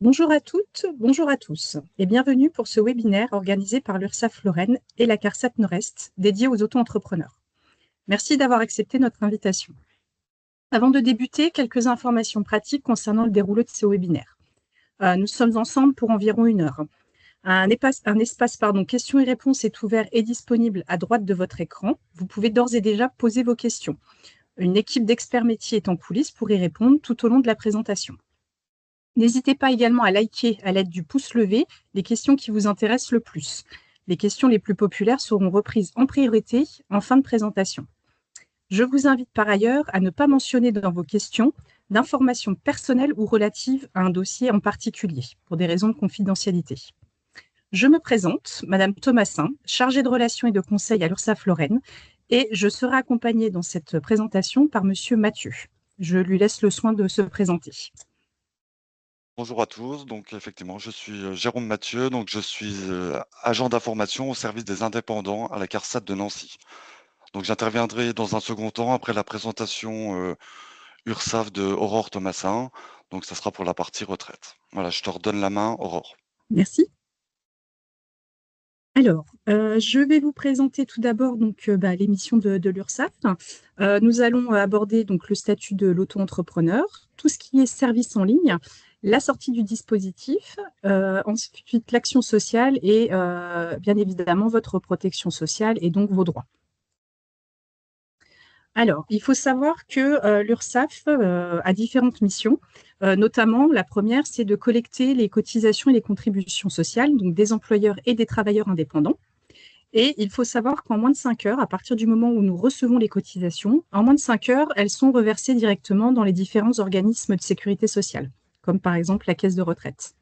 Bonjour à toutes, bonjour à tous et bienvenue pour ce webinaire organisé par l'URSSAF-Lorraine et la CARSAT Nord-Est dédié aux auto-entrepreneurs. Merci d'avoir accepté notre invitation. Avant de débuter, quelques informations pratiques concernant le déroulé de ce webinaire. Nous sommes ensemble pour environ 1 heure. Un espace questions et réponses est ouvert et disponible à droite de votre écran. Vous pouvez d'ores et déjà poser vos questions. Une équipe d'experts métiers est en coulisses pour y répondre tout au long de la présentation. N'hésitez pas également à liker à l'aide du pouce levé les questions qui vous intéressent le plus. Les questions les plus populaires seront reprises en priorité en fin de présentation. Je vous invite par ailleurs à ne pas mentionner dans vos questions d'informations personnelles ou relatives à un dossier en particulier, pour des raisons de confidentialité. Je me présente, Madame Thomasin, chargée de relations et de conseil à l'URSSAF-Lorraine, et je serai accompagnée dans cette présentation par Monsieur Mathieu. Je lui laisse le soin de se présenter. Bonjour à tous, donc effectivement, je suis Jérôme Mathieu, donc je suis agent d'information au service des indépendants à la CARSAT de Nancy. Donc j'interviendrai dans un second temps après la présentation URSSAF de Aurore Thomasin, donc ça sera pour la partie retraite. Voilà, je te redonne la main, Aurore. Merci. Alors, je vais vous présenter tout d'abord l'émission de l'URSSAF. Nous allons aborder donc le statut de l'auto-entrepreneur, tout ce qui est service en ligne, la sortie du dispositif, ensuite l'action sociale et bien évidemment votre protection sociale et donc vos droits. Alors, il faut savoir que l'URSSAF a différentes missions, notamment la première, c'est de collecter les cotisations et les contributions sociales, donc des employeurs et des travailleurs indépendants. Et il faut savoir qu'en moins de 5 heures, à partir du moment où nous recevons les cotisations, en moins de 5 heures, elles sont reversées directement dans les différents organismes de sécurité sociale, comme par exemple la caisse de retraite.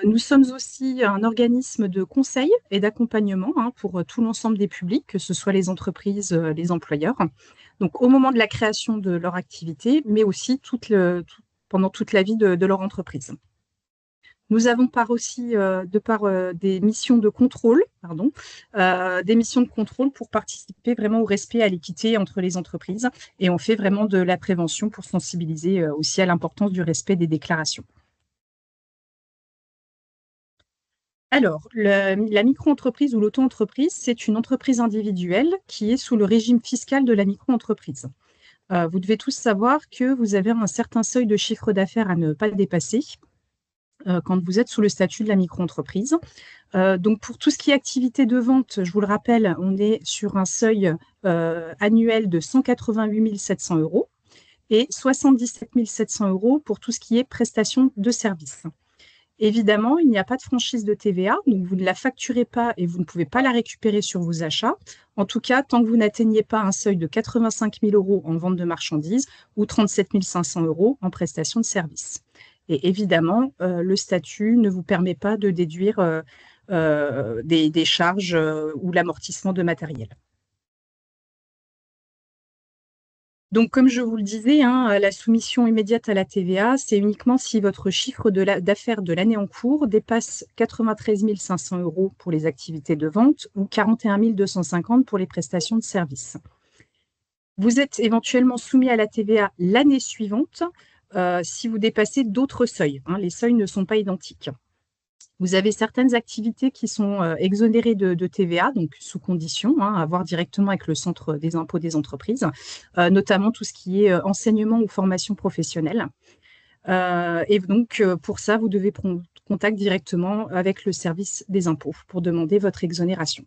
Nous sommes aussi un organisme de conseil et d'accompagnement pour tout l'ensemble des publics, que ce soit les entreprises, les employeurs. Donc, au moment de la création de leur activité, mais aussi pendant toute la vie de leur entreprise. Nous avons des missions de contrôle, des missions de contrôle pour participer vraiment au respect et à l'équité entre les entreprises. Et on fait vraiment de la prévention pour sensibiliser aussi à l'importance du respect des déclarations. Alors, la micro-entreprise ou l'auto-entreprise, c'est une entreprise individuelle qui est sous le régime fiscal de la micro-entreprise. Vous devez tous savoir que vous avez un certain seuil de chiffre d'affaires à ne pas dépasser quand vous êtes sous le statut de la micro-entreprise. Donc, pour tout ce qui est activité de vente, je vous le rappelle, on est sur un seuil annuel de 188 700 € et 77 700 € pour tout ce qui est prestation de services. Évidemment, il n'y a pas de franchise de TVA, donc vous ne la facturez pas et vous ne pouvez pas la récupérer sur vos achats. En tout cas, tant que vous n'atteignez pas un seuil de 85 000 € en vente de marchandises ou 37 500 € en prestation de services. Et évidemment, le statut ne vous permet pas de déduire des charges ou l'amortissement de matériel. Donc, comme je vous le disais, la soumission immédiate à la TVA, c'est uniquement si votre chiffre d'affaires de l'année en cours dépasse 93 500 € pour les activités de vente ou 41 250 pour les prestations de services. Vous êtes éventuellement soumis à la TVA l'année suivante si vous dépassez d'autres seuils. Les seuils ne sont pas identiques. Vous avez certaines activités qui sont exonérées de TVA, donc sous condition, à voir directement avec le Centre des impôts des entreprises, notamment tout ce qui est enseignement ou formation professionnelle. Et donc, pour ça, vous devez prendre contact directement avec le service des impôts pour demander votre exonération.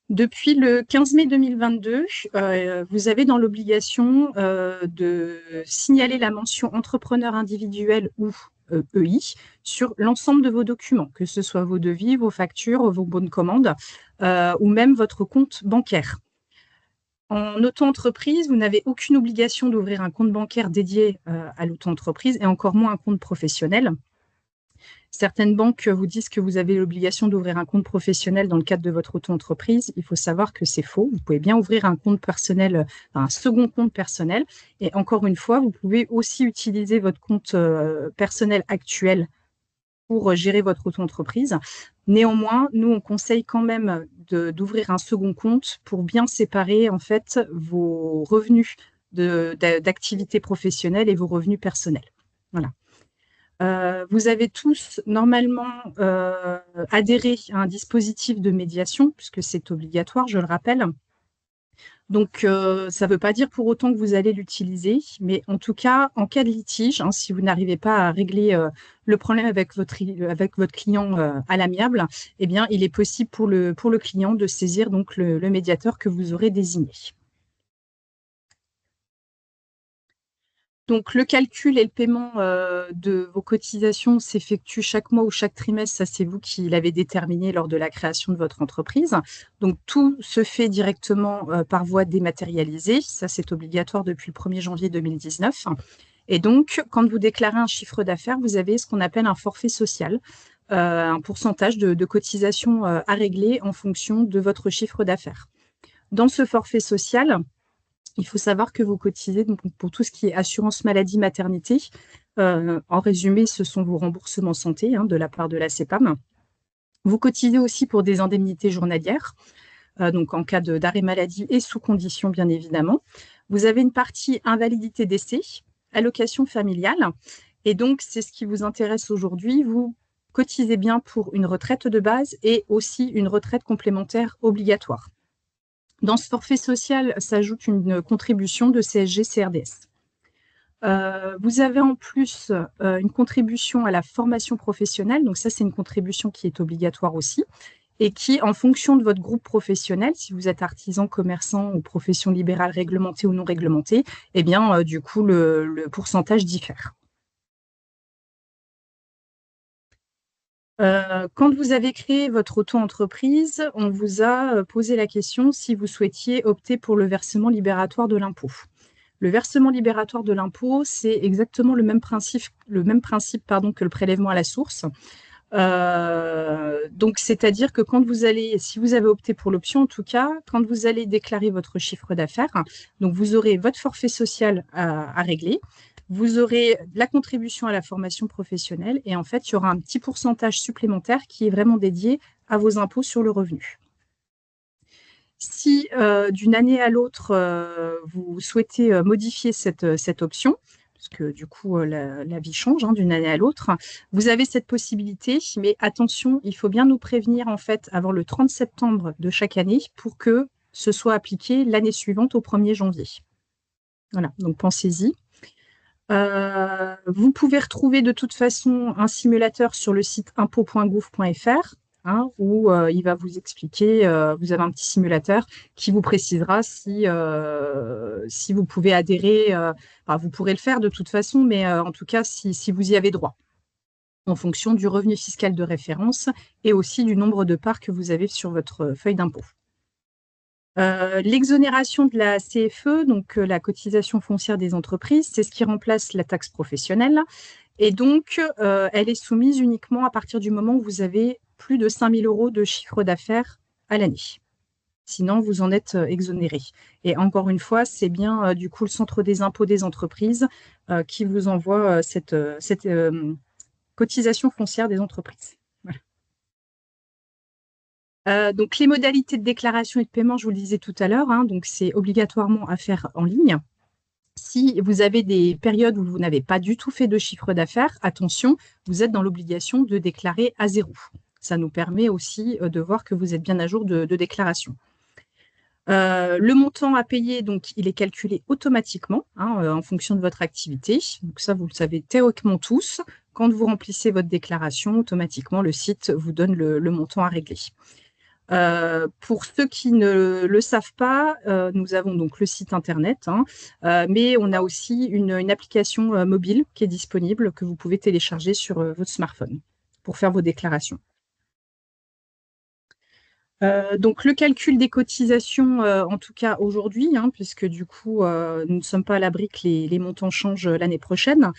Depuis le 15 mai 2022, vous avez dans l'obligation de signaler la mention entrepreneur individuel ou EI sur l'ensemble de vos documents, que ce soit vos devis, vos factures, vos bons de commande ou même votre compte bancaire. En auto-entreprise, vous n'avez aucune obligation d'ouvrir un compte bancaire dédié à l'auto-entreprise et encore moins un compte professionnel. Certaines banques vous disent que vous avez l'obligation d'ouvrir un compte professionnel dans le cadre de votre auto-entreprise. Il faut savoir que c'est faux. Vous pouvez bien ouvrir un compte personnel, un second compte personnel. Et encore une fois, vous pouvez aussi utiliser votre compte personnel actuel pour gérer votre auto-entreprise. Néanmoins, nous, on conseille quand même d'ouvrir un second compte pour bien séparer en fait vos revenus d'activité professionnelle et vos revenus personnels. Voilà. Vous avez tous normalement adhéré à un dispositif de médiation, puisque c'est obligatoire, je le rappelle. Donc, ça ne veut pas dire pour autant que vous allez l'utiliser, mais en tout cas, en cas de litige, hein, si vous n'arrivez pas à régler le problème avec votre client à l'amiable, eh bien, il est possible pour le client de saisir donc le médiateur que vous aurez désigné. Donc, le calcul et le paiement de vos cotisations s'effectuent chaque mois ou chaque trimestre. Ça, c'est vous qui l'avez déterminé lors de la création de votre entreprise. Donc, tout se fait directement par voie dématérialisée. Ça, c'est obligatoire depuis le 1er janvier 2019. Et donc, quand vous déclarez un chiffre d'affaires, vous avez ce qu'on appelle un forfait social, un pourcentage de cotisation à régler en fonction de votre chiffre d'affaires. Dans ce forfait social, il faut savoir que vous cotisez donc, pour tout ce qui est assurance maladie maternité. En résumé, ce sont vos remboursements santé de la part de la CEPAM. Vous cotisez aussi pour des indemnités journalières, donc en cas d'arrêt maladie et sous condition, bien évidemment. Vous avez une partie invalidité décès, allocation familiale. Et donc, c'est ce qui vous intéresse aujourd'hui. Vous cotisez bien pour une retraite de base et aussi une retraite complémentaire obligatoire. Dans ce forfait social s'ajoute une contribution de CSG-CRDS. Vous avez en plus une contribution à la formation professionnelle. Donc ça, c'est une contribution qui est obligatoire aussi et qui, en fonction de votre groupe professionnel, si vous êtes artisan, commerçant ou profession libérale réglementée ou non réglementée, eh bien, du coup, le pourcentage diffère. Quand vous avez créé votre auto-entreprise, on vous a posé la question si vous souhaitiez opter pour le versement libératoire de l'impôt. Le versement libératoire de l'impôt, c'est exactement le même principe que le prélèvement à la source. Donc, c'est-à-dire que si vous avez opté pour l'option, en tout cas, quand vous allez déclarer votre chiffre d'affaires, donc vous aurez votre forfait social à régler. Vous aurez la contribution à la formation professionnelle et en fait, il y aura un petit pourcentage supplémentaire qui est vraiment dédié à vos impôts sur le revenu. Si d'une année à l'autre, vous souhaitez modifier cette option, parce que du coup, la vie change d'une année à l'autre, vous avez cette possibilité, mais attention, il faut bien nous prévenir en fait avant le 30 septembre de chaque année pour que ce soit appliqué l'année suivante au 1er janvier. Voilà, donc pensez-y. Vous pouvez retrouver de toute façon un simulateur sur le site impôt.gouv.fr où il va vous expliquer, vous avez un petit simulateur qui vous précisera si vous pouvez adhérer, vous pourrez le faire de toute façon, mais en tout cas si vous y avez droit, en fonction du revenu fiscal de référence et aussi du nombre de parts que vous avez sur votre feuille d'impôt. L'exonération de la CFE, donc la cotisation foncière des entreprises, c'est ce qui remplace la taxe professionnelle. Et donc, elle est soumise uniquement à partir du moment où vous avez plus de 5 000 € de chiffre d'affaires à l'année. Sinon, vous en êtes exonéré. Et encore une fois, c'est bien du coup le Centre des impôts des entreprises qui vous envoie cette cotisation foncière des entreprises. Donc, les modalités de déclaration et de paiement, je vous le disais tout à l'heure, donc c'est obligatoirement à faire en ligne. Si vous avez des périodes où vous n'avez pas du tout fait de chiffre d'affaires, attention, vous êtes dans l'obligation de déclarer à zéro. Ça nous permet aussi de voir que vous êtes bien à jour de déclaration. Le montant à payer, donc, il est calculé automatiquement en fonction de votre activité. Donc ça, vous le savez théoriquement tous. Quand vous remplissez votre déclaration, automatiquement, le site vous donne le montant à régler. Pour ceux qui ne le savent pas, nous avons donc le site internet, mais on a aussi une application mobile qui est disponible, que vous pouvez télécharger sur votre smartphone pour faire vos déclarations. Donc le calcul des cotisations, en tout cas aujourd'hui, puisque du coup nous ne sommes pas à l'abri que les montants changent l'année prochaine.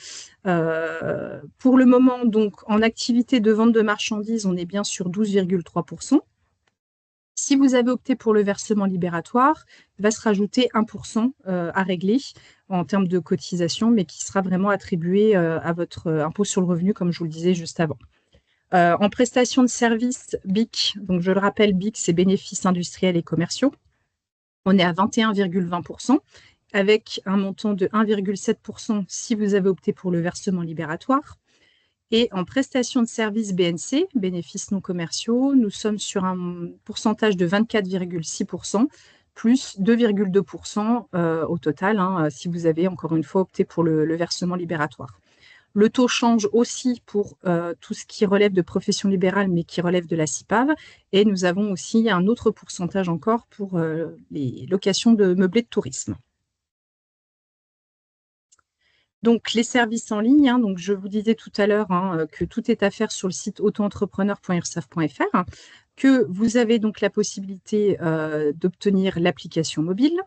Pour le moment, donc en activité de vente de marchandises, on est bien sur 12,3%. Si vous avez opté pour le versement libératoire, il va se rajouter 1% à régler en termes de cotisation, mais qui sera vraiment attribué à votre impôt sur le revenu, comme je vous le disais juste avant. En prestation de services, BIC, donc je le rappelle, BIC, c'est bénéfices industriels et commerciaux. On est à 21,20%. avec un montant de 1,7% si vous avez opté pour le versement libératoire. Et en prestation de services BNC, bénéfices non commerciaux, nous sommes sur un pourcentage de 24,6%, plus 2,2% au total, si vous avez encore une fois opté pour le versement libératoire. Le taux change aussi pour tout ce qui relève de profession libérale, mais qui relève de la CIPAV. Et nous avons aussi un autre pourcentage encore pour les locations de meublés de tourisme. Donc, les services en ligne, donc je vous disais tout à l'heure que tout est à faire sur le site autoentrepreneur.urssaf.fr, que vous avez donc la possibilité d'obtenir l'application mobile.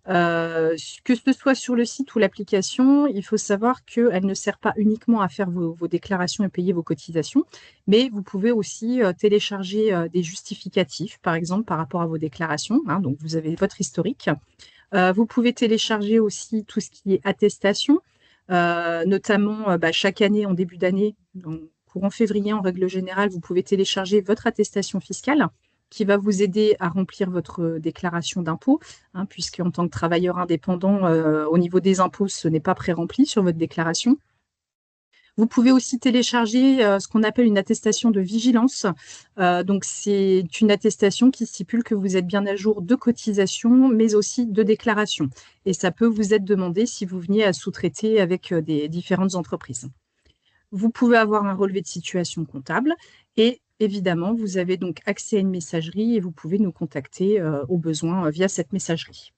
Que ce soit sur le site ou l'application, il faut savoir qu'elle ne sert pas uniquement à faire vos déclarations et payer vos cotisations, mais vous pouvez aussi télécharger des justificatifs, par exemple, par rapport à vos déclarations. Donc, vous avez votre historique. Vous pouvez télécharger aussi tout ce qui est attestation, notamment chaque année, en début d'année, courant février, en règle générale, vous pouvez télécharger votre attestation fiscale qui va vous aider à remplir votre déclaration d'impôt, puisque en tant que travailleur indépendant, au niveau des impôts, ce n'est pas pré-rempli sur votre déclaration. Vous pouvez aussi télécharger ce qu'on appelle une attestation de vigilance. Donc, c'est une attestation qui stipule que vous êtes bien à jour de cotisation, mais aussi de déclaration. Et ça peut vous être demandé si vous veniez à sous-traiter avec des différentes entreprises. Vous pouvez avoir un relevé de situation comptable et évidemment, vous avez donc accès à une messagerie et vous pouvez nous contacter au besoin via cette messagerie.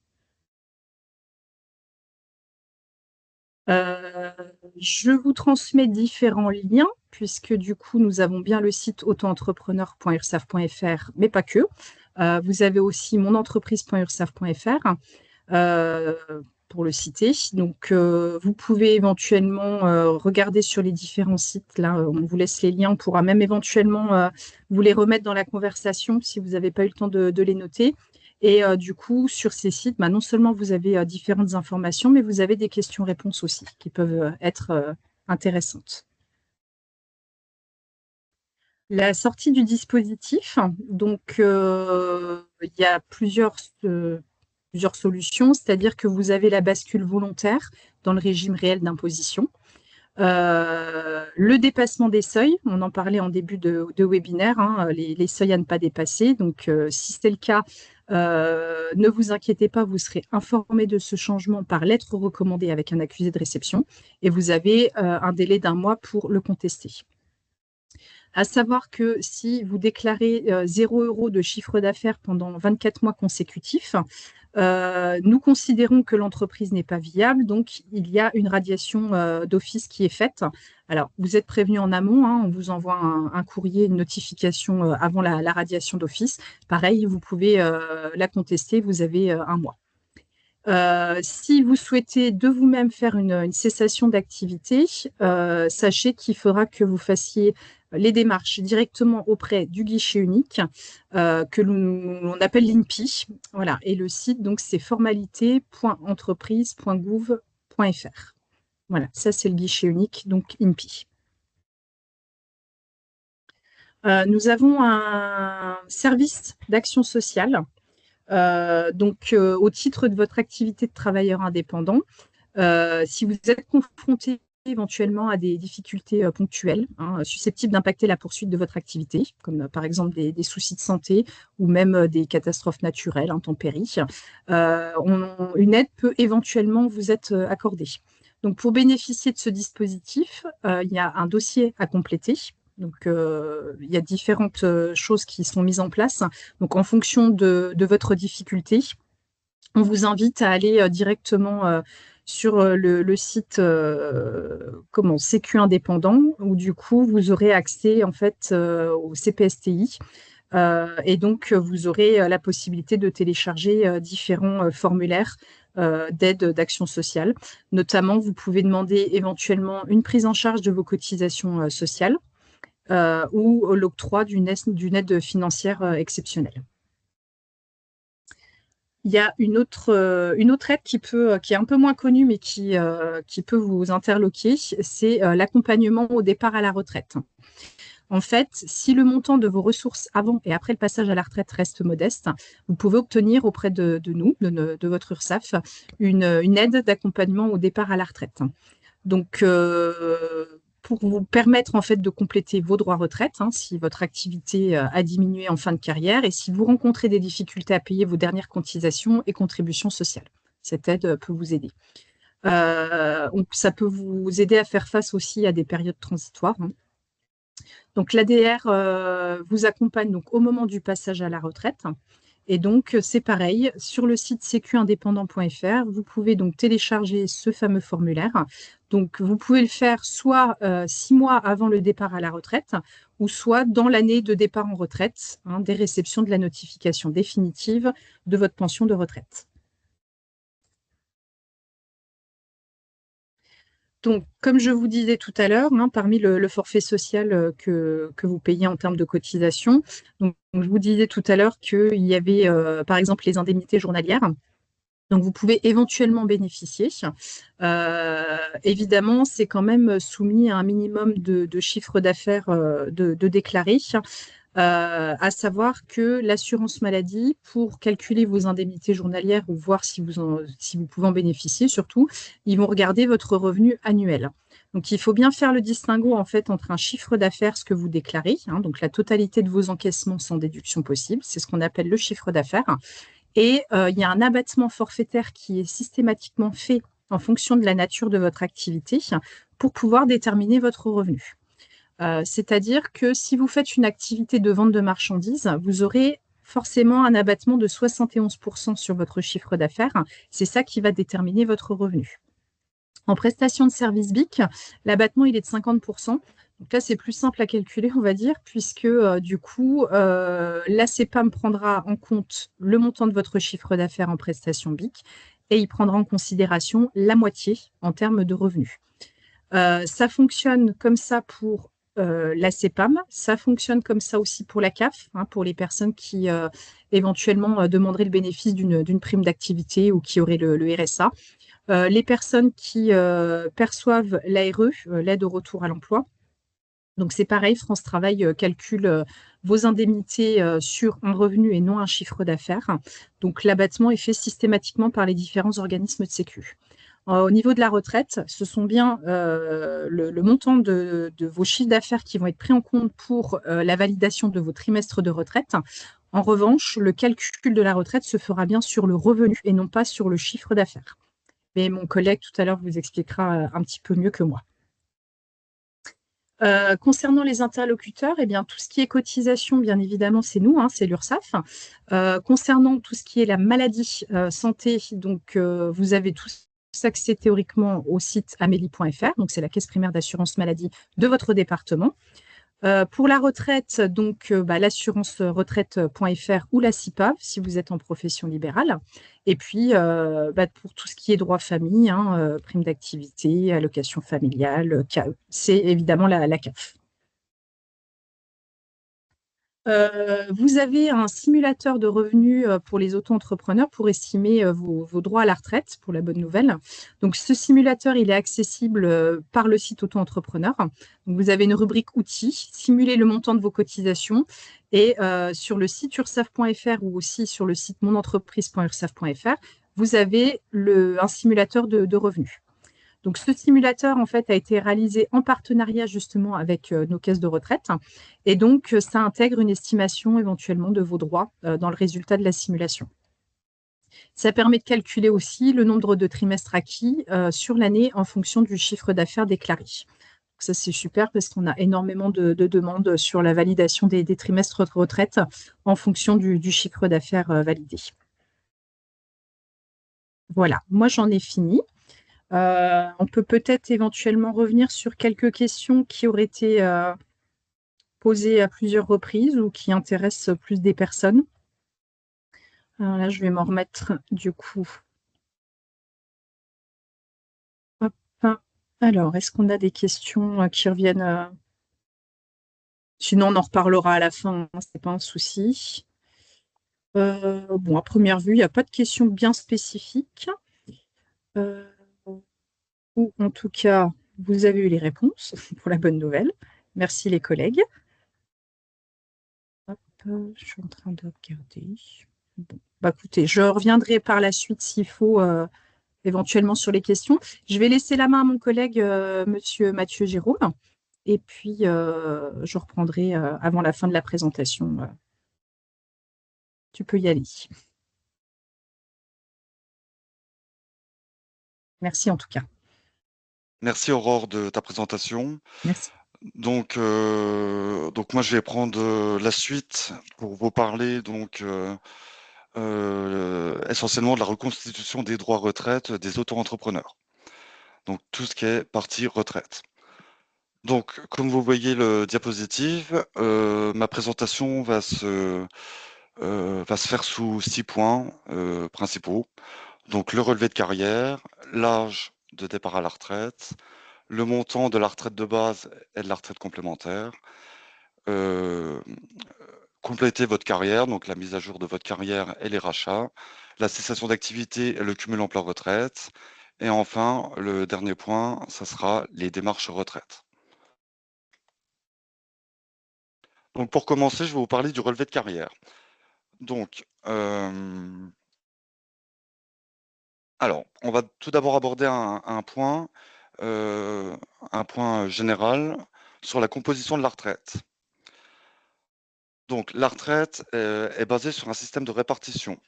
Je vous transmets différents liens, puisque du coup, nous avons bien le site autoentrepreneur.ursaf.fr, mais pas que. Vous avez aussi monentreprise.ursaf.fr pour le citer. Donc, vous pouvez éventuellement regarder sur les différents sites. Là, on vous laisse les liens. On pourra même éventuellement vous les remettre dans la conversation si vous n'avez pas eu le temps de les noter. Et du coup, sur ces sites, non seulement vous avez différentes informations, mais vous avez des questions-réponses aussi qui peuvent être intéressantes. La sortie du dispositif, donc il y a plusieurs solutions, c'est-à-dire que vous avez la bascule volontaire dans le régime réel d'imposition. Le dépassement des seuils, on en parlait en début de webinaire, les seuils à ne pas dépasser. Donc, si c'est le cas, ne vous inquiétez pas, vous serez informé de ce changement par lettre recommandée avec un accusé de réception et vous avez un délai d'1 mois pour le contester. À savoir que si vous déclarez 0 € de chiffre d'affaires pendant 24 mois consécutifs, nous considérons que l'entreprise n'est pas viable, donc il y a une radiation d'office qui est faite. Alors, vous êtes prévenu en amont, on vous envoie un courrier, une notification avant la radiation d'office. Pareil, vous pouvez la contester, vous avez 1 mois. Si vous souhaitez de vous-même faire une cessation d'activité, sachez qu'il faudra que vous fassiez les démarches directement auprès du guichet unique que l'on appelle l'INPI. Voilà. Et le site, donc, c'est formalité.entreprise.gouv.fr. Voilà, ça c'est le guichet unique, donc INPI. Nous avons un service d'action sociale. Donc, au titre de votre activité de travailleur indépendant, si vous êtes confronté éventuellement à des difficultés ponctuelles susceptibles d'impacter la poursuite de votre activité, comme par exemple des soucis de santé ou même des catastrophes naturelles, intempéries, une aide peut éventuellement vous être accordée. Donc, pour bénéficier de ce dispositif, il y a un dossier à compléter. Donc, il y a différentes choses qui sont mises en place. Donc, en fonction de votre difficulté, on vous invite à aller directement sur le site Sécu Indépendant, où du coup, vous aurez accès en fait au CPSTI. Et donc, vous aurez la possibilité de télécharger différents formulaires d'aide d'action sociale. Notamment, vous pouvez demander éventuellement une prise en charge de vos cotisations sociales ou l'octroi d'une aide financière exceptionnelle. Il y a une autre aide qui est un peu moins connue, mais qui peut vous interloquer, c'est l'accompagnement au départ à la retraite. En fait, si le montant de vos ressources avant et après le passage à la retraite reste modeste, vous pouvez obtenir auprès de nous, de votre URSSAF, une aide d'accompagnement au départ à la retraite. Donc, pour vous permettre en fait de compléter vos droits retraite, si votre activité a diminué en fin de carrière et si vous rencontrez des difficultés à payer vos dernières cotisations et contributions sociales. Cette aide peut vous aider. Ça peut vous aider à faire face aussi à des périodes transitoires. Donc l'ADR vous accompagne donc au moment du passage à la retraite. Et donc, c'est pareil, sur le site sécuindépendant.fr, vous pouvez donc télécharger ce fameux formulaire. Donc, vous pouvez le faire soit 6 mois avant le départ à la retraite, ou soit dans l'année de départ en retraite, des réceptions de la notification définitive de votre pension de retraite. Donc, comme je vous disais tout à l'heure, parmi le forfait social que vous payez en termes de cotisation, donc, je vous disais tout à l'heure qu'il y avait, par exemple, les indemnités journalières. Donc, vous pouvez éventuellement bénéficier. Évidemment, c'est quand même soumis à un minimum de chiffre d'affaires de déclarer. À savoir que l'assurance maladie, pour calculer vos indemnités journalières ou voir si vous pouvez en bénéficier surtout, ils vont regarder votre revenu annuel. Donc, il faut bien faire le distinguo en fait entre un chiffre d'affaires, ce que vous déclarez, donc la totalité de vos encaissements sans déduction possible, c'est ce qu'on appelle le chiffre d'affaires. Et il y a un abattement forfaitaire qui est systématiquement fait en fonction de la nature de votre activité pour pouvoir déterminer votre revenu. C'est-à-dire que si vous faites une activité de vente de marchandises, vous aurez forcément un abattement de 71% sur votre chiffre d'affaires. C'est ça qui va déterminer votre revenu. En prestation de service BIC, l'abattement il est de 50%. Donc là, c'est plus simple à calculer, on va dire, puisque du coup, la CEPAM prendra en compte le montant de votre chiffre d'affaires en prestation BIC et il prendra en considération la moitié en termes de revenus. Ça fonctionne comme ça pour la CEPAM, ça fonctionne comme ça aussi pour la CAF, pour les personnes qui éventuellement demanderaient le bénéfice d'une prime d'activité ou qui auraient le RSA. Les personnes qui perçoivent l'ARE, l'aide au retour à l'emploi. Donc c'est pareil, France Travail calcule vos indemnités sur un revenu et non un chiffre d'affaires. Donc l'abattement est fait systématiquement par les différents organismes de sécu. Au niveau de la retraite, ce sont bien le montant de vos chiffres d'affaires qui vont être pris en compte pour la validation de vos trimestres de retraite. En revanche, le calcul de la retraite se fera bien sur le revenu et non pas sur le chiffre d'affaires. Mais mon collègue tout à l'heure vous expliquera un petit peu mieux que moi. Concernant les interlocuteurs, eh bien, tout ce qui est cotisation, bien évidemment, c'est nous, c'est l'URSSAF. Concernant tout ce qui est la maladie santé, donc vous avez tous accès théoriquement au site amélie.fr, donc c'est la caisse primaire d'assurance maladie de votre département. Pour la retraite, donc l'assurance retraite.fr ou la CIPAV si vous êtes en profession libérale. Et puis pour tout ce qui est droit famille, prime d'activité, allocation familiale, c'est évidemment la CAF. Vous avez un simulateur de revenus pour les auto-entrepreneurs pour estimer vos droits à la retraite, pour la bonne nouvelle. Donc, ce simulateur, il est accessible par le site auto-entrepreneur. Donc, vous avez une rubrique outils, simuler le montant de vos cotisations. Et sur le site ursaf.fr ou aussi sur le site monentreprise.ursaf.fr, vous avez un simulateur de revenus. Donc, ce simulateur, en fait, a été réalisé en partenariat justement avec nos caisses de retraite. Et donc, ça intègre une estimation éventuellement de vos droits dans le résultat de la simulation. Ça permet de calculer aussi le nombre de trimestres acquis sur l'année en fonction du chiffre d'affaires déclaré. Donc, ça, c'est super parce qu'on a énormément de demandes sur la validation des trimestres de retraite en fonction du chiffre d'affaires validé. Voilà, moi, j'en ai fini. On peut peut-être éventuellement revenir sur quelques questions qui auraient été posées à plusieurs reprises ou qui intéressent plus des personnes. Alors là, je vais m'en remettre du coup. Hop. Alors, est-ce qu'on a des questions qui reviennent Sinon, on en reparlera à la fin, c'est pas un souci. Bon, à première vue, il n'y a pas de questions bien spécifiques. Ou en tout cas, vous avez eu les réponses pour la bonne nouvelle. Merci les collègues. je suis en train de regarder. Bon. Bah, écoutez, je reviendrai par la suite s'il faut éventuellement sur les questions. Je vais laisser la main à mon collègue, Monsieur Mathieu Jérôme, et puis je reprendrai avant la fin de la présentation. Tu peux y aller. Merci en tout cas. Merci Aurore de ta présentation. Merci. Donc moi je vais prendre la suite pour vous parler essentiellement de la reconstitution des droits retraite des auto-entrepreneurs. Donc tout ce qui est partie retraite. Donc comme vous voyez le diapositive, ma présentation va se faire sous 6 points principaux. Donc le relevé de carrière, l'âge de départ à la retraite, le montant de la retraite de base et de la retraite complémentaire, compléter votre carrière, donc la mise à jour de votre carrière et les rachats, la cessation d'activité et le cumul emploi-retraite, et enfin, le dernier point, ça sera les démarches retraite. Donc pour commencer, je vais vous parler du relevé de carrière. Donc, alors, on va tout d'abord aborder un point général sur la composition de la retraite. Donc, la retraite est basée sur un système de répartition.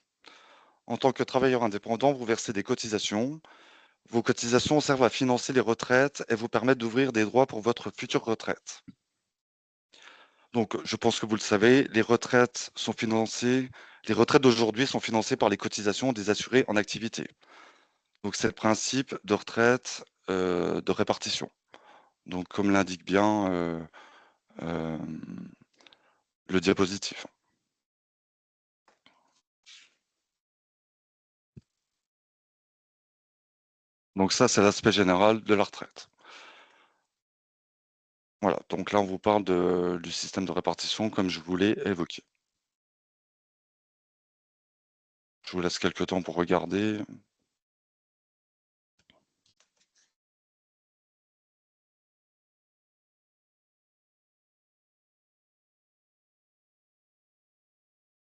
En tant que travailleur indépendant, vous versez des cotisations. Vos cotisations servent à financer les retraites et vous permettent d'ouvrir des droits pour votre future retraite. Donc, je pense que vous le savez, les retraites d'aujourd'hui sont financées par les cotisations des assurés en activité. Donc, c'est le principe de retraite de répartition. Donc, comme l'indique bien euh, le diapositive. Donc, ça, c'est l'aspect général de la retraite. Voilà, donc là, on vous parle du système de répartition comme je vous l'ai évoqué. Je vous laisse quelques temps pour regarder.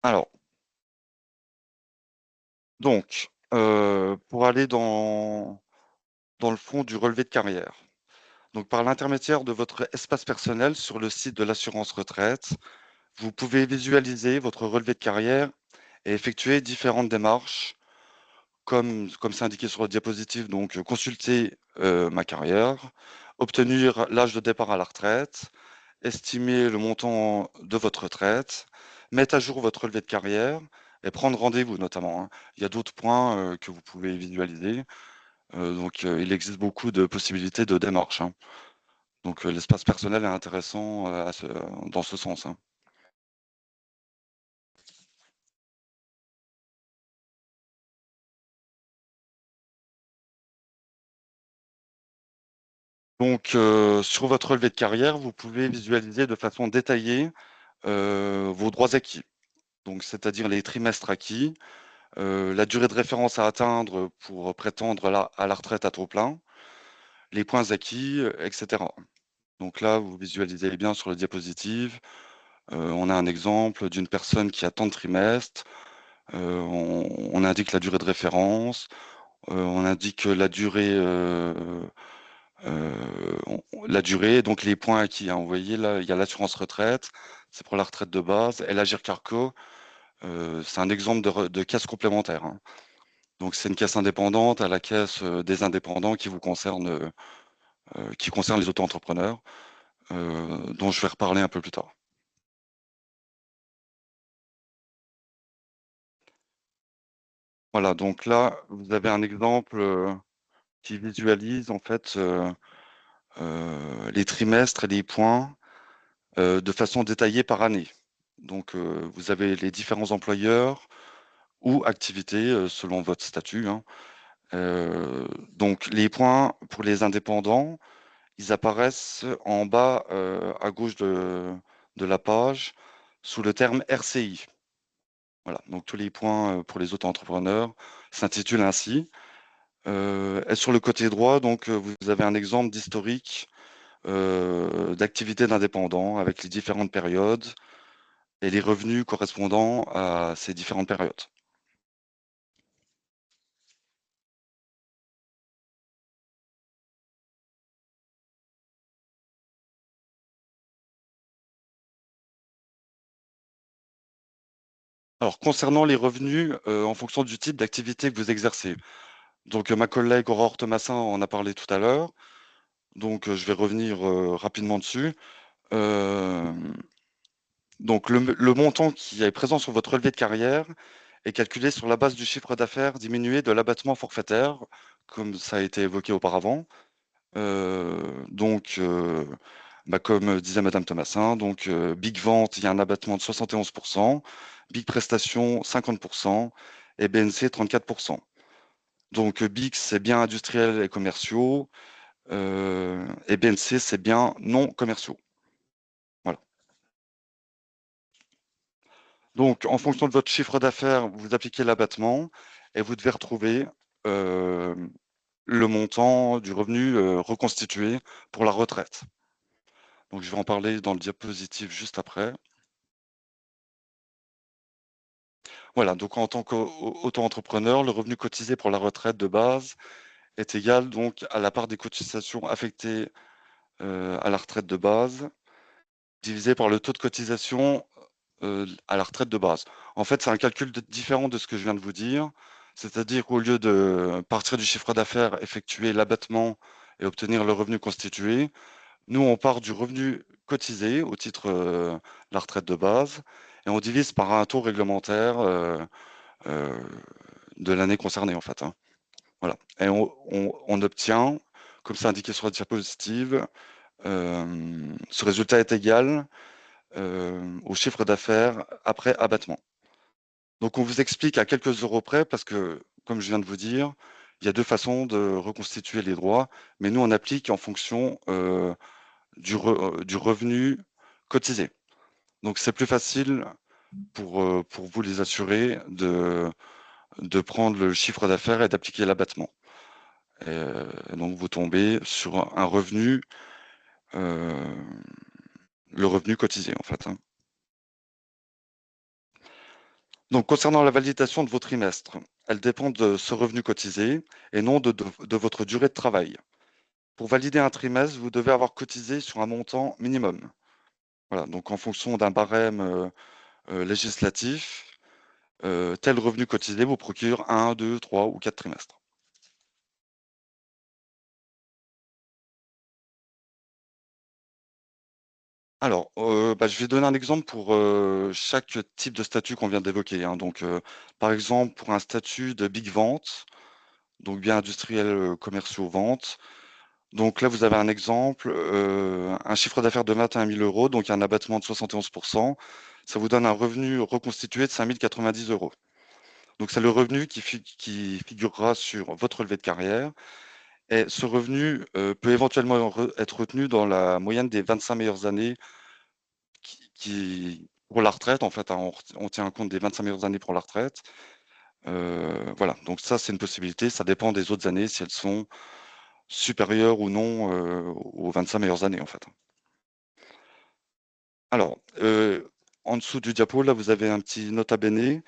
Alors, donc, pour aller dans le fond du relevé de carrière, donc par l'intermédiaire de votre espace personnel sur le site de l'assurance retraite, vous pouvez visualiser votre relevé de carrière et effectuer différentes démarches, comme c'est indiqué sur la diapositive, donc consulter ma carrière, obtenir l'âge de départ à la retraite, estimer le montant de votre retraite, mettre à jour votre relevé de carrière et prendre rendez-vous notamment, hein. Il y a d'autres points que vous pouvez visualiser. Donc, il existe beaucoup de possibilités de démarche, hein. Donc, l'espace personnel est intéressant dans ce sens, hein. Donc, sur votre relevé de carrière, vous pouvez visualiser de façon détaillée vos droits acquis. Donc, c'est-à-dire les trimestres acquis, la durée de référence à atteindre pour prétendre à la retraite à taux plein, les points acquis, etc. Donc là, vous visualisez bien sur la diapositive, on a un exemple d'une personne qui a tant de trimestres, on indique la durée de référence, on indique la durée, donc les points acquis, hein. Vous voyez là, il y a l'assurance retraite, c'est pour la retraite de base, et l'Agir Carco, c'est un exemple de caisse complémentaire, hein. Donc c'est une caisse indépendante à la caisse des indépendants qui concerne les auto-entrepreneurs, dont je vais reparler un peu plus tard. Voilà, donc là, vous avez un exemple qui visualise en fait les trimestres et les points de façon détaillée par année. Donc, vous avez les différents employeurs ou activités selon votre statut, hein. Donc, les points pour les indépendants, ils apparaissent en bas à gauche de la page sous le terme RCI. Voilà, donc tous les points pour les auto-entrepreneurs s'intitulent ainsi. Et sur le côté droit, donc, vous avez un exemple d'historique d'activité d'indépendant avec les différentes périodes et les revenus correspondant à ces différentes périodes. Alors, concernant les revenus, en fonction du type d'activité que vous exercez. Donc, ma collègue Aurore Thomasin en a parlé tout à l'heure. Donc, je vais revenir rapidement dessus. Euh, donc, le montant qui est présent sur votre relevé de carrière est calculé sur la base du chiffre d'affaires diminué de l'abattement forfaitaire, comme ça a été évoqué auparavant. Donc, comme disait Madame Thomasin, donc Big Vente, il y a un abattement de 71%, Big Prestation 50% et BNC 34%. Donc Big, c'est bien industriels et commerciaux, et BNC, c'est bien non commerciaux. Voilà. Donc, en fonction de votre chiffre d'affaires, vous appliquez l'abattement et vous devez retrouver euh, le montant du revenu reconstitué pour la retraite. Donc, je vais en parler dans le diapositive juste après. Voilà, donc en tant qu'auto-entrepreneur, le revenu cotisé pour la retraite de base est égal donc à la part des cotisations affectées à la retraite de base divisé par le taux de cotisation à la retraite de base. En fait, c'est un calcul différent de ce que je viens de vous dire, c'est-à-dire qu'au lieu de partir du chiffre d'affaires, effectuer l'abattement et obtenir le revenu constitué, nous, on part du revenu cotisé au titre de la retraite de base et on divise par un taux réglementaire euh, de l'année concernée, en fait, hein. Voilà. Et on obtient, comme c'est indiqué sur la diapositive, ce résultat est égal au chiffre d'affaires après abattement. Donc, on vous explique à quelques euros près parce que, comme je viens de vous dire, il y a deux façons de reconstituer les droits, mais nous, on applique en fonction du revenu cotisé. Donc, c'est plus facile pour vous les assurer de prendre le chiffre d'affaires et d'appliquer l'abattement. Donc, vous tombez sur un revenu, euh, le revenu cotisé, en fait, hein. Donc, concernant la validation de vos trimestres, elle dépend de ce revenu cotisé et non de votre durée de travail. Pour valider un trimestre, vous devez avoir cotisé sur un montant minimum. Voilà, donc en fonction d'un barème législatif, tel revenu cotisé vous procure un, deux, trois ou quatre trimestres. Alors, je vais donner un exemple pour chaque type de statut qu'on vient d'évoquer, hein. Donc, par exemple, pour un statut de big vente, donc bien industriel, commerciaux, vente. Donc là, vous avez un exemple, un chiffre d'affaires de 21 000 euros, donc un abattement de 71%. Ça vous donne un revenu reconstitué de 5 090 euros. Donc c'est le revenu qui figurera sur votre relevé de carrière. Et ce revenu peut éventuellement être retenu dans la moyenne des 25 meilleures années pour la retraite. En fait, hein, on tient compte des 25 meilleures années pour la retraite. Voilà, donc ça, c'est une possibilité. Ça dépend des autres années, si elles sont supérieures ou non aux 25 meilleures années, en fait. Alors, en dessous du diapo, là, vous avez un petit nota bene.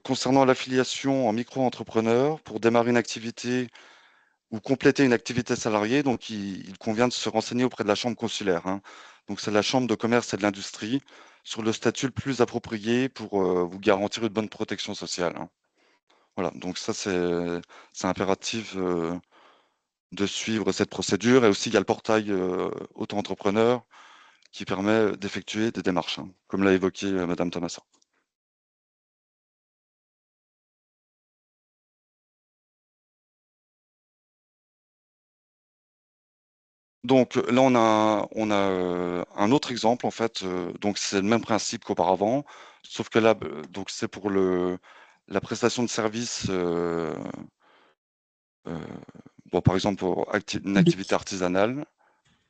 Concernant l'affiliation en micro-entrepreneur, pour démarrer une activité ou compléter une activité salariée, donc il convient de se renseigner auprès de la chambre consulaire, hein. Donc, c'est la chambre de commerce et de l'industrie sur le statut le plus approprié pour vous garantir une bonne protection sociale, hein. Voilà, donc ça, c'est impératif de suivre cette procédure. Et aussi, il y a le portail auto-entrepreneur qui permet d'effectuer des démarches, hein, comme l'a évoqué Madame Thomasin. Donc là, on a un autre exemple en fait. Donc c'est le même principe qu'auparavant, sauf que là, donc c'est pour la prestation de service. Euh, bon, par exemple pour une activité BIC. artisanale.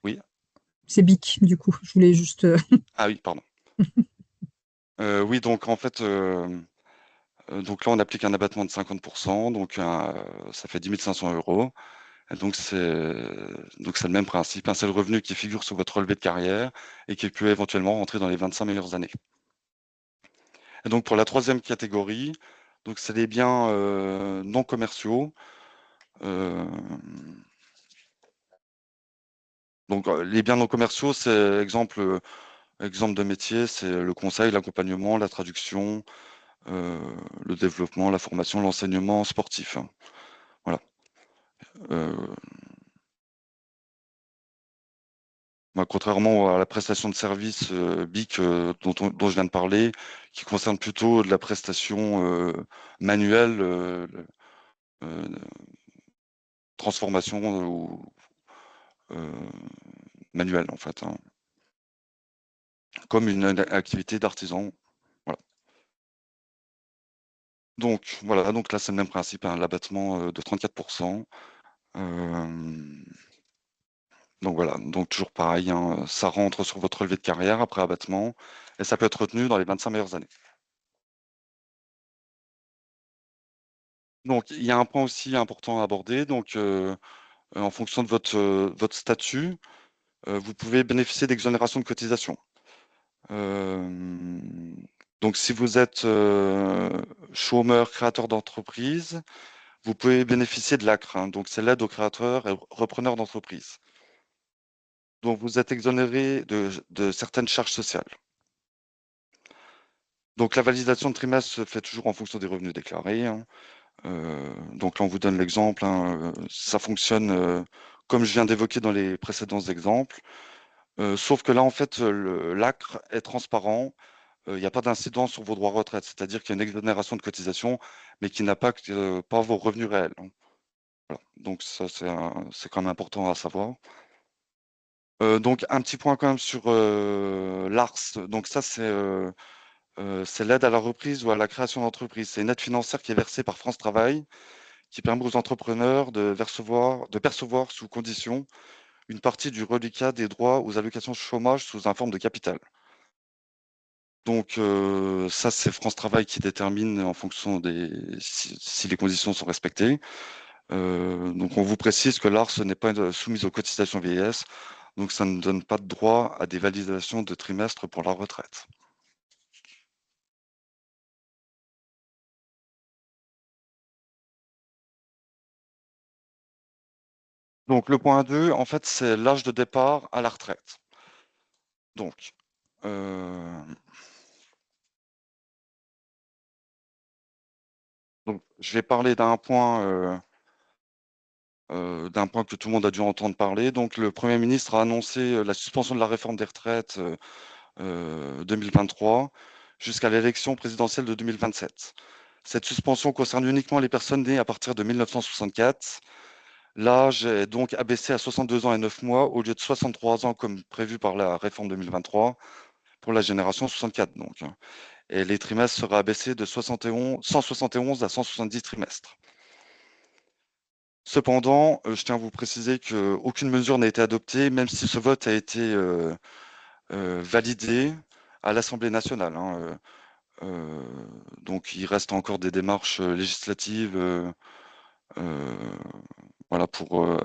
Oui. C'est BIC, du coup. Je voulais juste. Ah oui, pardon. Oui, donc en fait, donc là on applique un abattement de 50%, donc ça fait 10 500 euros. Et donc c'est le même principe, hein, c'est le revenu qui figure sur votre relevé de carrière et qui peut éventuellement rentrer dans les 25 meilleures années. Et donc pour la troisième catégorie, donc c'est les biens non commerciaux. Donc les biens non commerciaux, c'est exemple de métier, c'est le conseil, l'accompagnement, la traduction, le développement, la formation, l'enseignement sportif, hein. Voilà. Euh, Contrairement à la prestation de service BIC dont je viens de parler, qui concerne plutôt de la prestation manuelle, euh, transformation ou euh, manuelle en fait, hein, comme une activité d'artisan. Voilà. Donc voilà, donc là c'est le même principe, hein, l'abattement de 34%. Donc voilà, donc toujours pareil, hein, ça rentre sur votre relevé de carrière après abattement et ça peut être retenu dans les 25 meilleures années. Donc il y a un point aussi important à aborder. Donc en fonction de votre statut, vous pouvez bénéficier d'exonération de cotisation. Euh, donc si vous êtes chômeur, créateur d'entreprise, vous pouvez bénéficier de l'ACRE, hein, donc c'est l'aide aux créateurs et repreneurs d'entreprise. Donc vous êtes exonéré de certaines charges sociales. Donc la validation de trimestre se fait toujours en fonction des revenus déclarés, hein. Donc là, on vous donne l'exemple, hein, ça fonctionne comme je viens d'évoquer dans les précédents exemples. Sauf que là, en fait, l'ACRE est transparent. Il n'y a pas d'incidence sur vos droits retraite, c'est-à-dire qu'il y a une exonération de cotisation, mais qui n'impacte pas vos revenus réels, hein. Voilà. Donc ça, c'est quand même important à savoir. Donc un petit point quand même sur l'ARS. Donc ça, c'est l'aide à la reprise ou à la création d'entreprise. C'est une aide financière qui est versée par France Travail, qui permet aux entrepreneurs de percevoir sous condition une partie du reliquat des droits aux allocations chômage sous un forme de capital. Donc ça, c'est France Travail qui détermine en fonction si les conditions sont respectées. Donc on vous précise que l'ARS n'est pas soumise aux cotisations vieillesse, donc ça ne donne pas de droit à des validations de trimestre pour la retraite. Donc le point 2, en fait, c'est l'âge de départ à la retraite. Donc, euh, je vais parler d'un point que tout le monde a dû entendre parler. Donc, le Premier ministre a annoncé la suspension de la réforme des retraites 2023 jusqu'à l'élection présidentielle de 2027. Cette suspension concerne uniquement les personnes nées à partir de 1964. L'âge est donc abaissé à 62 ans et 9 mois au lieu de 63 ans comme prévu par la réforme 2023 pour la génération 64 donc, hein. Et les trimestres seraient abaissés de 171 à 170 trimestres. Cependant, je tiens à vous préciser qu'aucune mesure n'a été adoptée, même si ce vote a été validé à l'Assemblée nationale, hein. Euh, donc, il reste encore des démarches législatives euh, voilà, pour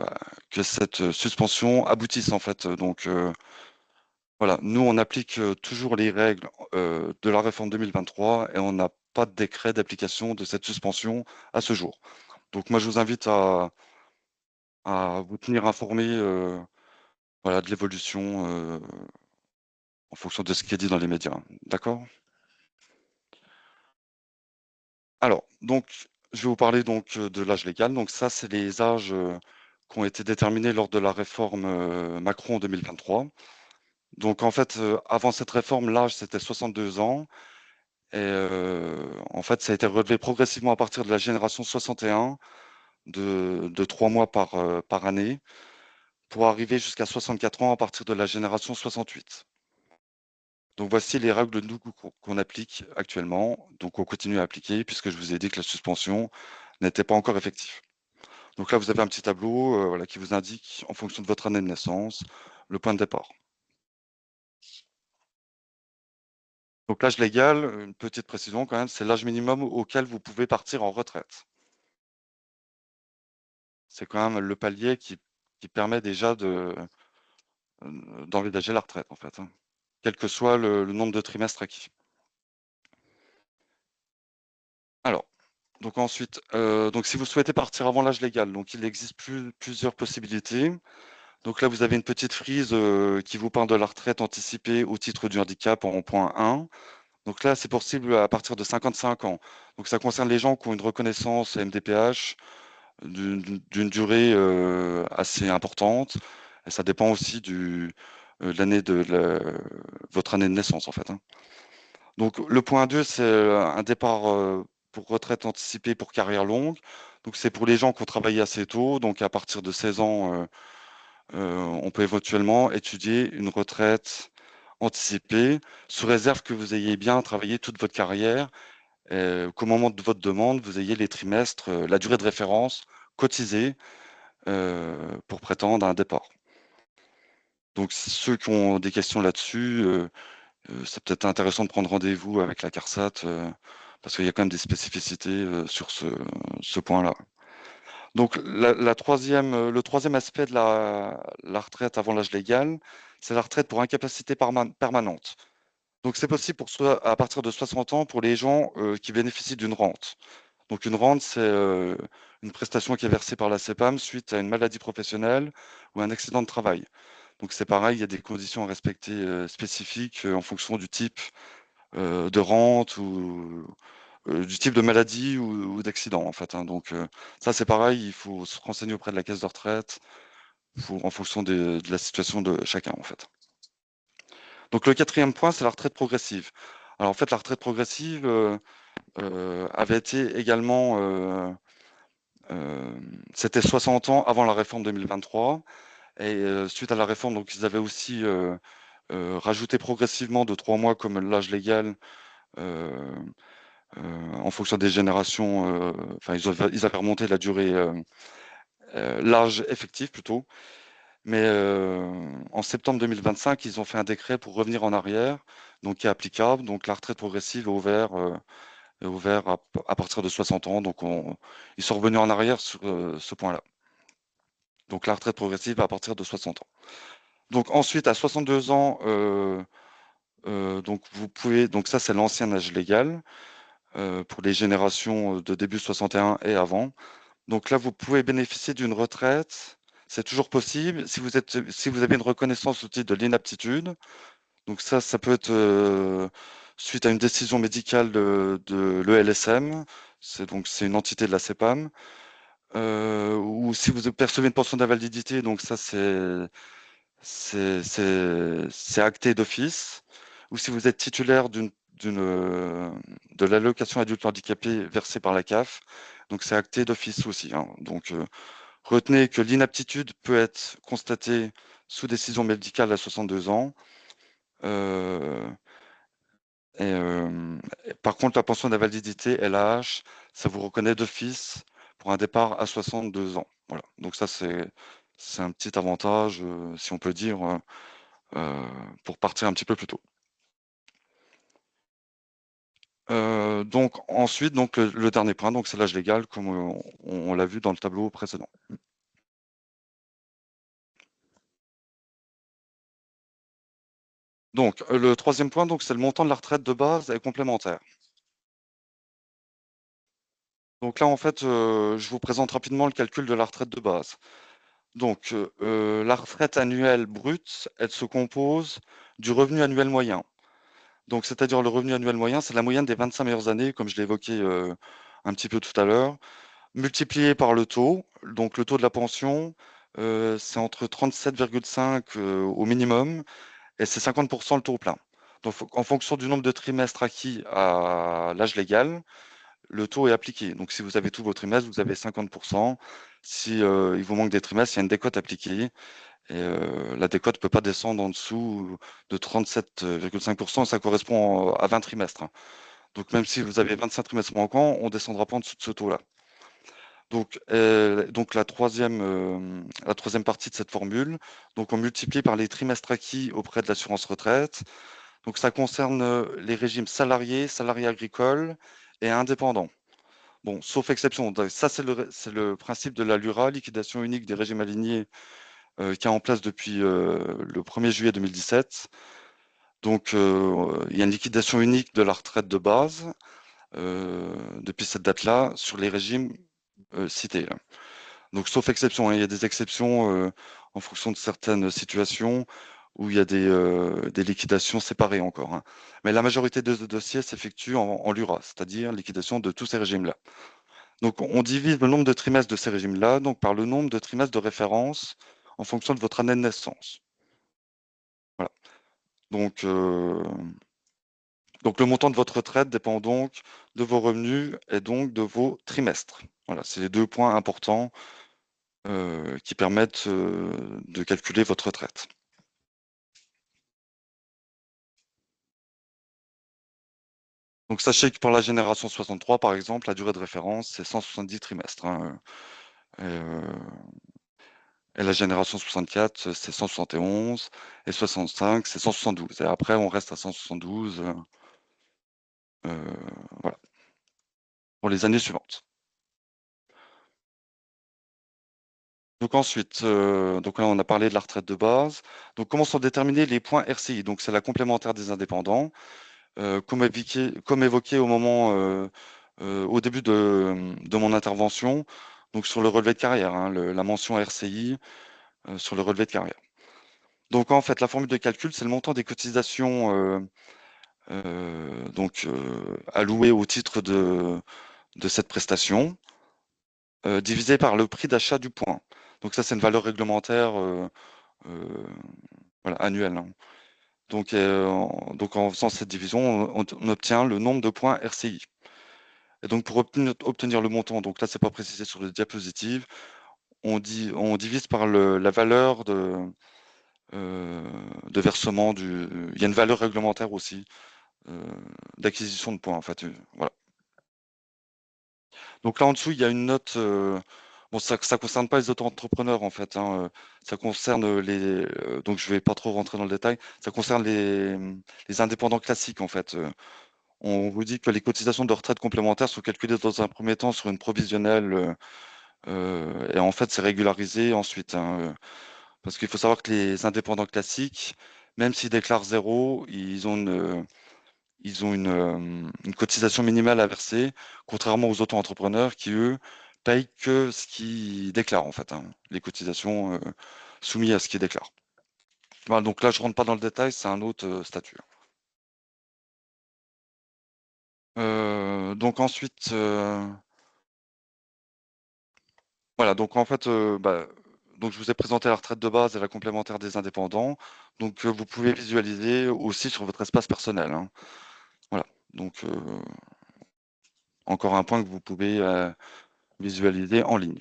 que cette suspension aboutisse, en fait. Donc, voilà, nous, on applique toujours les règles de la réforme 2023 et on n'a pas de décret d'application de cette suspension à ce jour. Donc, moi, je vous invite à vous tenir informé voilà, de l'évolution en fonction de ce qui est dit dans les médias. D'accord? Alors, donc, je vais vous parler donc de l'âge légal. Donc, ça, c'est les âges qui ont été déterminés lors de la réforme Macron en 2023. Donc, en fait, avant cette réforme, l'âge, c'était 62 ans. Et en fait, ça a été relevé progressivement à partir de la génération 61 de 3 mois par année pour arriver jusqu'à 64 ans à partir de la génération 68. Donc voici les règles de nous qu'on applique actuellement. Donc on continue à appliquer puisque je vous ai dit que la suspension n'était pas encore effective. Donc là, vous avez un petit tableau voilà, qui vous indique en fonction de votre année de naissance le point de départ. Donc l'âge légal, une petite précision quand même, c'est l'âge minimum auquel vous pouvez partir en retraite. C'est quand même le palier qui permet déjà d'envisager la retraite en fait, hein, quel que soit le nombre de trimestres acquis. Donc ensuite, donc si vous souhaitez partir avant l'âge légal, donc il existe plusieurs possibilités. Donc là, vous avez une petite frise qui vous parle de la retraite anticipée au titre du handicap en point 1. Donc là, c'est possible à partir de 55 ans. Donc ça concerne les gens qui ont une reconnaissance MDPH d'une durée assez importante. Et ça dépend aussi de l'année votre année de naissance, en fait, hein. Donc le point 2, c'est un départ pour retraite anticipée pour carrière longue. Donc c'est pour les gens qui ont travaillé assez tôt. Donc à partir de 16 ans, on peut éventuellement étudier une retraite anticipée, sous réserve que vous ayez bien travaillé toute votre carrière, qu'au moment de votre demande, vous ayez les trimestres, la durée de référence cotisée pour prétendre à un départ. Donc ceux qui ont des questions là-dessus, c'est peut-être intéressant de prendre rendez-vous avec la CARSAT parce qu'il y a quand même des spécificités sur ce point-là. Donc le troisième aspect de la retraite avant l'âge légal, c'est la retraite pour incapacité permanente. Donc c'est possible à partir de 60 ans pour les gens qui bénéficient d'une rente. Donc une rente, c'est une prestation qui est versée par la CEPAM suite à une maladie professionnelle ou un accident de travail. Donc c'est pareil, il y a des conditions à respecter spécifiques en fonction du type de rente ou du type de maladie ou d'accident en fait, hein. Donc ça c'est pareil, il faut se renseigner auprès de la caisse de retraite en fonction de la situation de chacun en fait. Donc le quatrième point, c'est la retraite progressive. Alors en fait, la retraite progressive avait été également, c'était 60 ans avant la réforme 2023. Et suite à la réforme, donc ils avaient aussi rajouté progressivement de 3 mois comme l'âge légal euh, en fonction des générations. Enfin, ils avaient remonté la durée, l'âge effectif plutôt. Mais en septembre 2025, ils ont fait un décret pour revenir en arrière, donc qui est applicable. Donc la retraite progressive est ouvert à partir de 60 ans. Donc ils sont revenus en arrière sur ce point-là. Donc la retraite progressive à partir de 60 ans. Donc ensuite, à 62 ans, donc vous pouvez, donc ça c'est l'ancien âge légal pour les générations de début 61 et avant. Donc là, vous pouvez bénéficier d'une retraite. C'est toujours possible si vous avez une reconnaissance au titre de l'inaptitude. Donc ça peut être suite à une décision médicale de l'ELSM. C'est une entité de la CEPAM. Ou si vous percevez une pension d'invalidité, donc ça c'est acté d'office. Ou si vous êtes titulaire de l'allocation adulte handicapé versée par la CAF, donc c'est acté d'office aussi, hein. Donc retenez que l'inaptitude peut être constatée sous décision médicale à 62 ans. Euh, par contre, la pension d'invalidité, LAH, ça vous reconnaît d'office pour un départ à 62 ans. Voilà. Donc ça, c'est un petit avantage, si on peut dire, pour partir un petit peu plus tôt. Donc ensuite, donc le dernier point, donc c'est l'âge légal, comme on l'a vu dans le tableau précédent. Donc le troisième point, donc c'est le montant de la retraite de base et complémentaire. Donc là, en fait, je vous présente rapidement le calcul de la retraite de base. Donc, la retraite annuelle brute, elle se compose du revenu annuel moyen. Donc, c'est-à-dire le revenu annuel moyen, c'est la moyenne des 25 meilleures années, comme je l'ai évoqué un petit peu tout à l'heure, multiplié par le taux. Donc, le taux de la pension, c'est entre 37,5 au minimum et c'est 50% le taux plein. Donc, en fonction du nombre de trimestres acquis à l'âge légal, le taux est appliqué. Donc, si vous avez tous vos trimestres, vous avez 50%. Si il vous manque des trimestres, il y a une décote appliquée. Et la décote ne peut pas descendre en dessous de 37,5%. Ça correspond à 20 trimestres, hein. Donc, même si vous avez 25 trimestres manquants, on ne descendra pas en dessous de ce taux-là. Donc la troisième partie de cette formule, donc on multiplie par les trimestres acquis auprès de l'assurance retraite. Donc, ça concerne les régimes salariés, salariés agricoles et indépendants. Bon, sauf exception. Donc, ça, c'est le principe de la LURA, liquidation unique des régimes alignés, qui est en place depuis le 1er juillet 2017. Donc, il y a une liquidation unique de la retraite de base. depuis cette date-là sur les régimes cités, là. Donc, sauf exception, hein, il y a des exceptions en fonction de certaines situations où il y a des liquidations séparées encore, hein. Mais la majorité des dossiers s'effectue en LURA, c'est-à-dire liquidation de tous ces régimes-là. Donc, on divise le nombre de trimestres de ces régimes-là donc, par le nombre de trimestres de référence en fonction de votre année de naissance. Voilà. Donc, le montant de votre retraite dépend donc de vos revenus et donc de vos trimestres. Voilà, c'est les deux points importants qui permettent de calculer votre retraite. Donc, sachez que pour la génération 63, par exemple, la durée de référence, c'est 170 trimestres, hein. Et la génération 64, c'est 171, et 65, c'est 172. Et après, on reste à 172, voilà, pour les années suivantes. Donc ensuite, donc là, on a parlé de la retraite de base. Donc, comment sont déterminés les points RCI? Donc, c'est la complémentaire des indépendants. Comme évoqué au début de mon intervention, donc sur le relevé de carrière, hein, la mention RCI sur le relevé de carrière. Donc, en fait, la formule de calcul, c'est le montant des cotisations allouées au titre de cette prestation, divisé par le prix d'achat du point. Donc, ça, c'est une valeur réglementaire voilà, annuelle, hein. Donc, en faisant cette division, on obtient le nombre de points RCI. Et donc, pour obtenir le montant, donc là, c'est pas précisé sur le diapositive, on divise par la valeur de versement il y a une valeur réglementaire aussi d'acquisition de points, en fait. Voilà. Donc là, en dessous, il y a une note. Bon, ça concerne pas les auto-entrepreneurs, en fait, hein, ça concerne donc, je vais pas trop rentrer dans le détail. Ça concerne les indépendants classiques, en fait. On vous dit que les cotisations de retraite complémentaires sont calculées dans un premier temps sur une provisionnelle. Et en fait, c'est régularisé ensuite, hein, parce qu'il faut savoir que les indépendants classiques, même s'ils déclarent zéro, ils ont une cotisation minimale à verser, contrairement aux auto-entrepreneurs qui, eux, payent que ce qu'ils déclarent, en fait, hein, les cotisations soumises à ce qu'ils déclarent. Voilà, donc là, je rentre pas dans le détail, c'est un autre statut. Donc ensuite, voilà, donc en fait, donc je vous ai présenté la retraite de base et la complémentaire des indépendants. Donc vous pouvez visualiser aussi sur votre espace personnel, hein. Voilà, donc encore un point que vous pouvez visualiser en ligne.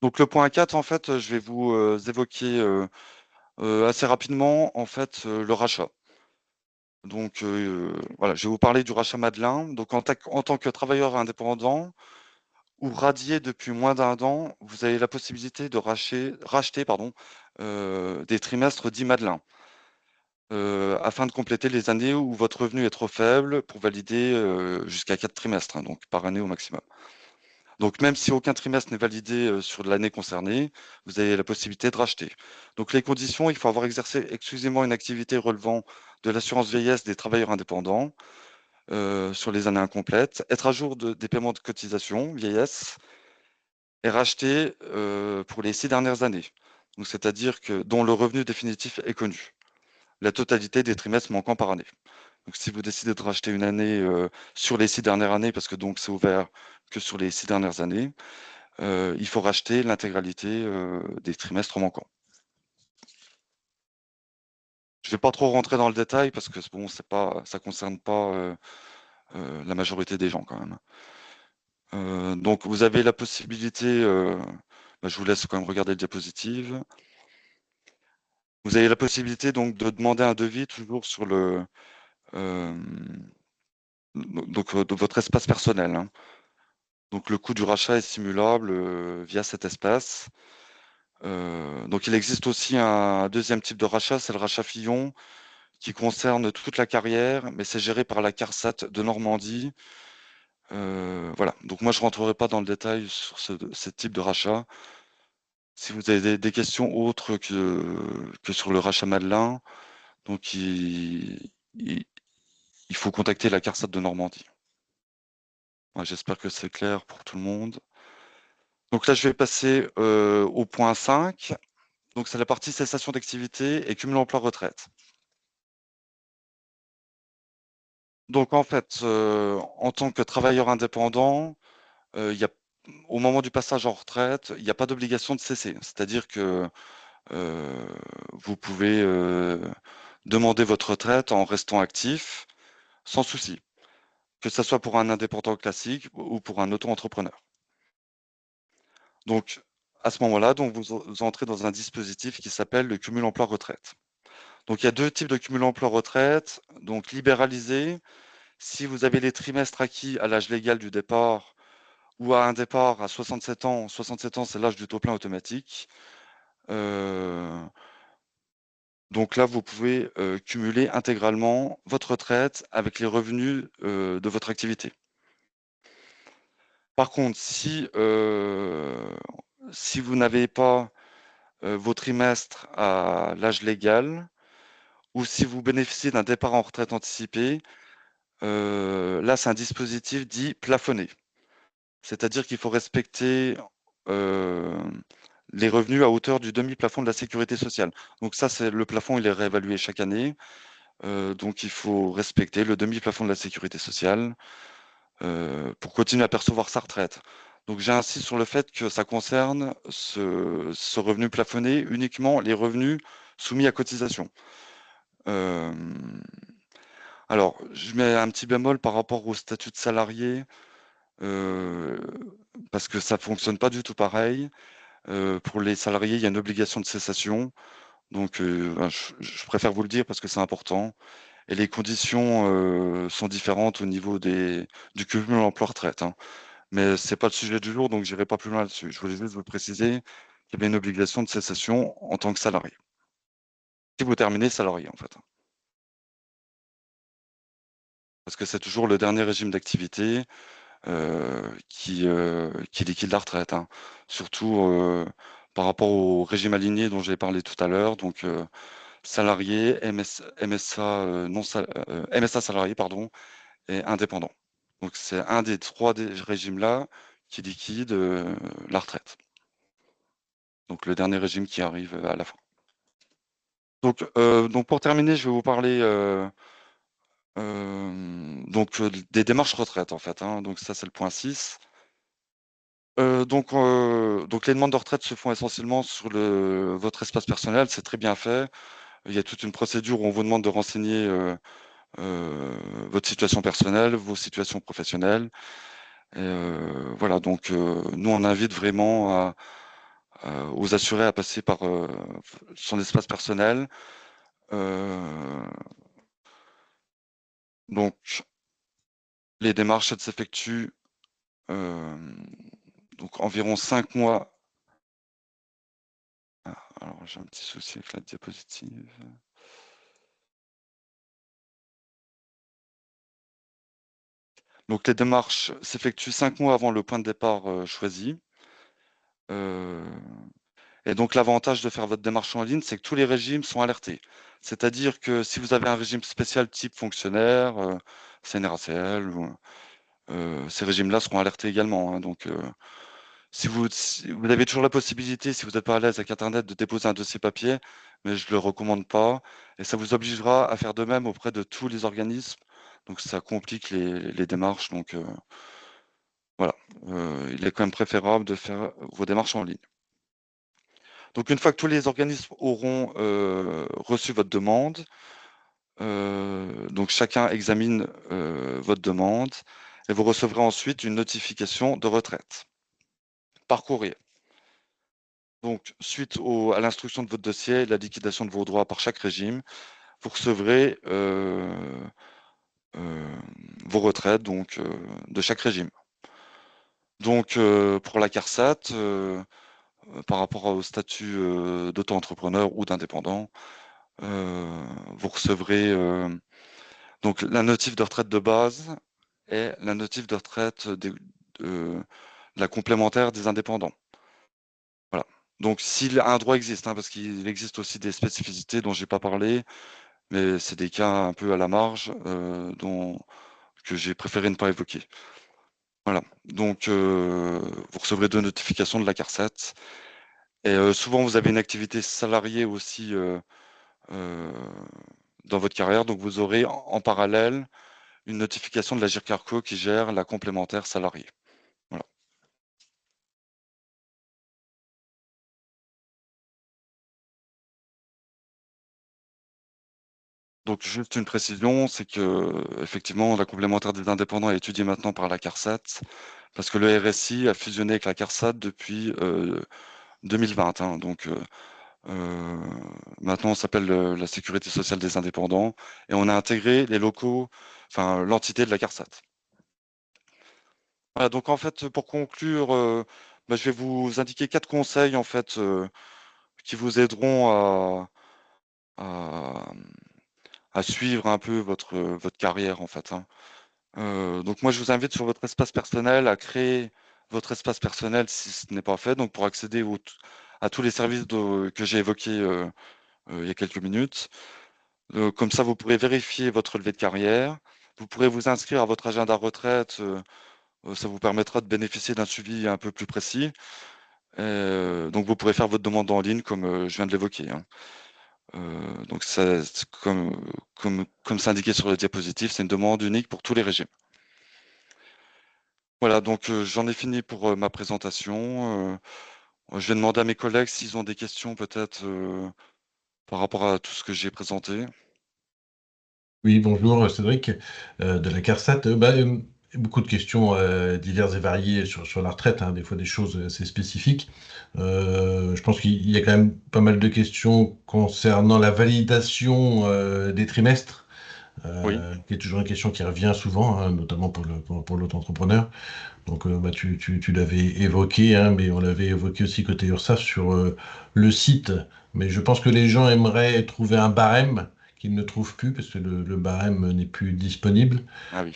Donc le point 4, en fait, je vais vous évoquer assez rapidement en fait le rachat. Donc voilà, je vais vous parler du rachat Madelin. Donc en tant que travailleur indépendant ou radié depuis moins d'1 an, vous avez la possibilité de racheter pardon, des trimestres dits Madelin, afin de compléter les années où votre revenu est trop faible pour valider jusqu'à 4 trimestres, hein, donc par année au maximum. Donc même si aucun trimestre n'est validé sur l'année concernée, vous avez la possibilité de racheter. Donc les conditions, il faut avoir exercé exclusivement une activité relevant de l'assurance vieillesse des travailleurs indépendants sur les années incomplètes, être à jour des paiements de cotisation vieillesse et racheter pour les 6 dernières années. Donc c'est-à-dire que dont le revenu définitif est connu, la totalité des trimestres manquants par année. Donc si vous décidez de racheter une année sur les 6 dernières années, parce que donc c'est ouvert que sur les 6 dernières années, il faut racheter l'intégralité des trimestres manquants. Je ne vais pas trop rentrer dans le détail parce que bon, ça concerne pas la majorité des gens quand même. Donc vous avez la possibilité, je vous laisse quand même regarder le diapositive. Vous avez la possibilité donc de demander un devis toujours sur de votre espace personnel, hein. Donc le coût du rachat est simulable via cet espace. Donc il existe aussi un deuxième type de rachat, c'est le rachat Fillon, qui concerne toute la carrière, mais c'est géré par la CARSAT de Normandie. Voilà, donc moi je rentrerai pas dans le détail sur ce type de rachat. Si vous avez des questions autres que sur le rachat Madelin, donc il faut contacter la CARSAT de Normandie. J'espère que c'est clair pour tout le monde. Donc là, je vais passer au point 5. Donc c'est la partie cessation d'activité et cumul emploi-retraite. Donc en fait, en tant que travailleur indépendant, au moment du passage en retraite, il n'y a pas d'obligation de cesser. C'est-à-dire que vous pouvez demander votre retraite en restant actif sans souci, que ce soit pour un indépendant classique ou pour un auto-entrepreneur. Donc, à ce moment-là, donc vous entrez dans un dispositif qui s'appelle le cumul emploi-retraite. Donc, il y a deux types de cumul emploi-retraite. Donc, libéralisé, si vous avez les trimestres acquis à l'âge légal du départ ou à un départ à 67 ans, 67 ans, c'est l'âge du taux plein automatique. Donc là, vous pouvez cumuler intégralement votre retraite avec les revenus de votre activité. Par contre, si vous n'avez pas vos trimestres à l'âge légal ou si vous bénéficiez d'un départ en retraite anticipé, là, c'est un dispositif dit plafonné. C'est-à-dire qu'il faut respecter les revenus à hauteur du demi-plafond de la sécurité sociale. Donc ça, c'est le plafond, il est réévalué chaque année. Donc il faut respecter le demi-plafond de la sécurité sociale pour continuer à percevoir sa retraite. Donc j'insiste sur le fait que ça concerne ce revenu plafonné uniquement les revenus soumis à cotisation. Alors, je mets un petit bémol par rapport au statut de salarié, parce que ça ne fonctionne pas du tout pareil. Pour les salariés, il y a une obligation de cessation. Donc, je préfère vous le dire parce que c'est important. Et les conditions sont différentes au niveau du cumul emploi-retraite, hein. Mais c'est pas le sujet du jour, donc j'irai pas plus loin là-dessus. Je voulais juste vous préciser qu'il y avait une obligation de cessation en tant que salarié. Si vous terminez salarié, en fait. Parce que c'est toujours le dernier régime d'activité qui liquide la retraite, hein. Surtout par rapport au régime aligné dont j'ai parlé tout à l'heure. Donc, salarié, MSA, MSA salarié, pardon, et indépendant. Donc, c'est un des trois régimes-là qui liquide la retraite. Donc, le dernier régime qui arrive à la fin. Donc pour terminer, je vais vous parler des démarches retraite, en fait, hein. Donc, ça, c'est le point 6. Donc les demandes de retraite se font essentiellement sur votre espace personnel, c'est très bien fait. Il y a toute une procédure où on vous demande de renseigner votre situation personnelle, vos situations professionnelles. Et voilà, donc nous on invite vraiment aux assurés à passer par son espace personnel. Donc les démarches, elles s'effectuent donc environ 5 mois. Ah, alors j'ai un petit souci avec la diapositive. Donc les démarches s'effectuent 5 mois avant le point de départ choisi. Et donc l'avantage de faire votre démarche en ligne, c'est que tous les régimes sont alertés. C'est-à-dire que si vous avez un régime spécial type fonctionnaire, CNRACL, ces régimes-là seront alertés également, hein. Donc si vous avez toujours la possibilité, si vous n'êtes pas à l'aise avec Internet, de déposer un dossier papier, mais je ne le recommande pas. Et ça vous obligera à faire de même auprès de tous les organismes. Donc ça complique les démarches. Donc voilà, il est quand même préférable de faire vos démarches en ligne. Donc une fois que tous les organismes auront reçu votre demande, donc chacun examine votre demande et vous recevrez ensuite une notification de retraite par courrier. Donc suite à l'instruction de votre dossier et la liquidation de vos droits par chaque régime, vous recevrez vos retraites donc, de chaque régime. Donc pour la CARSAT, par rapport au statut d'auto-entrepreneur ou d'indépendant, vous recevrez donc la notif de retraite de base et la notif de retraite de la complémentaire des indépendants. Voilà. Donc si un droit existe, hein, parce qu'il existe aussi des spécificités dont j'ai pas parlé, mais c'est des cas un peu à la marge que j'ai préféré ne pas évoquer. Voilà, donc vous recevrez 2 notifications de la CARSAT et souvent vous avez une activité salariée aussi euh, dans votre carrière, donc vous aurez en parallèle une notification de la GIRCARCO qui gère la complémentaire salariée. Voilà. Donc juste une précision, c'est que effectivement la complémentaire des indépendants est étudiée maintenant par la CARSAT parce que le RSI a fusionné avec la CARSAT depuis 2020, hein. Donc euh, maintenant on s'appelle la Sécurité sociale des indépendants et on a intégré les locaux, enfin l'entité de la CARSAT. Voilà, donc en fait pour conclure, bah, je vais vous indiquer 4 conseils en fait qui vous aideront à, à suivre un peu votre carrière en fait, hein. Donc moi, je vous invite sur votre espace personnel à créer votre espace personnel si ce n'est pas fait, donc pour accéder à tous les services que j'ai évoqués il y a quelques minutes. Comme ça, vous pourrez vérifier votre relevé de carrière. Vous pourrez vous inscrire à votre agenda retraite. Ça vous permettra de bénéficier d'un suivi un peu plus précis. Donc vous pourrez faire votre demande en ligne comme je viens de l'évoquer, hein. Donc ça, comme c'est indiqué sur le diapositive, c'est une demande unique pour tous les régimes. Voilà, donc j'en ai fini pour ma présentation. Je vais demander à mes collègues s'ils ont des questions peut-être par rapport à tout ce que j'ai présenté. Oui, bonjour Cédric de la CARSAT. Beaucoup de questions diverses et variées sur la retraite, hein, des fois des choses assez spécifiques. Je pense qu'il y a quand même pas mal de questions concernant la validation des trimestres, Oui, qui est toujours une question qui revient souvent, hein, notamment pour l'auto-entrepreneur. Donc tu l'avais évoqué, hein, mais on l'avait évoqué aussi côté URSSAF sur le site. Mais je pense que les gens aimeraient trouver un barème qu'ils ne trouvent plus parce que le barème n'est plus disponible. ah oui.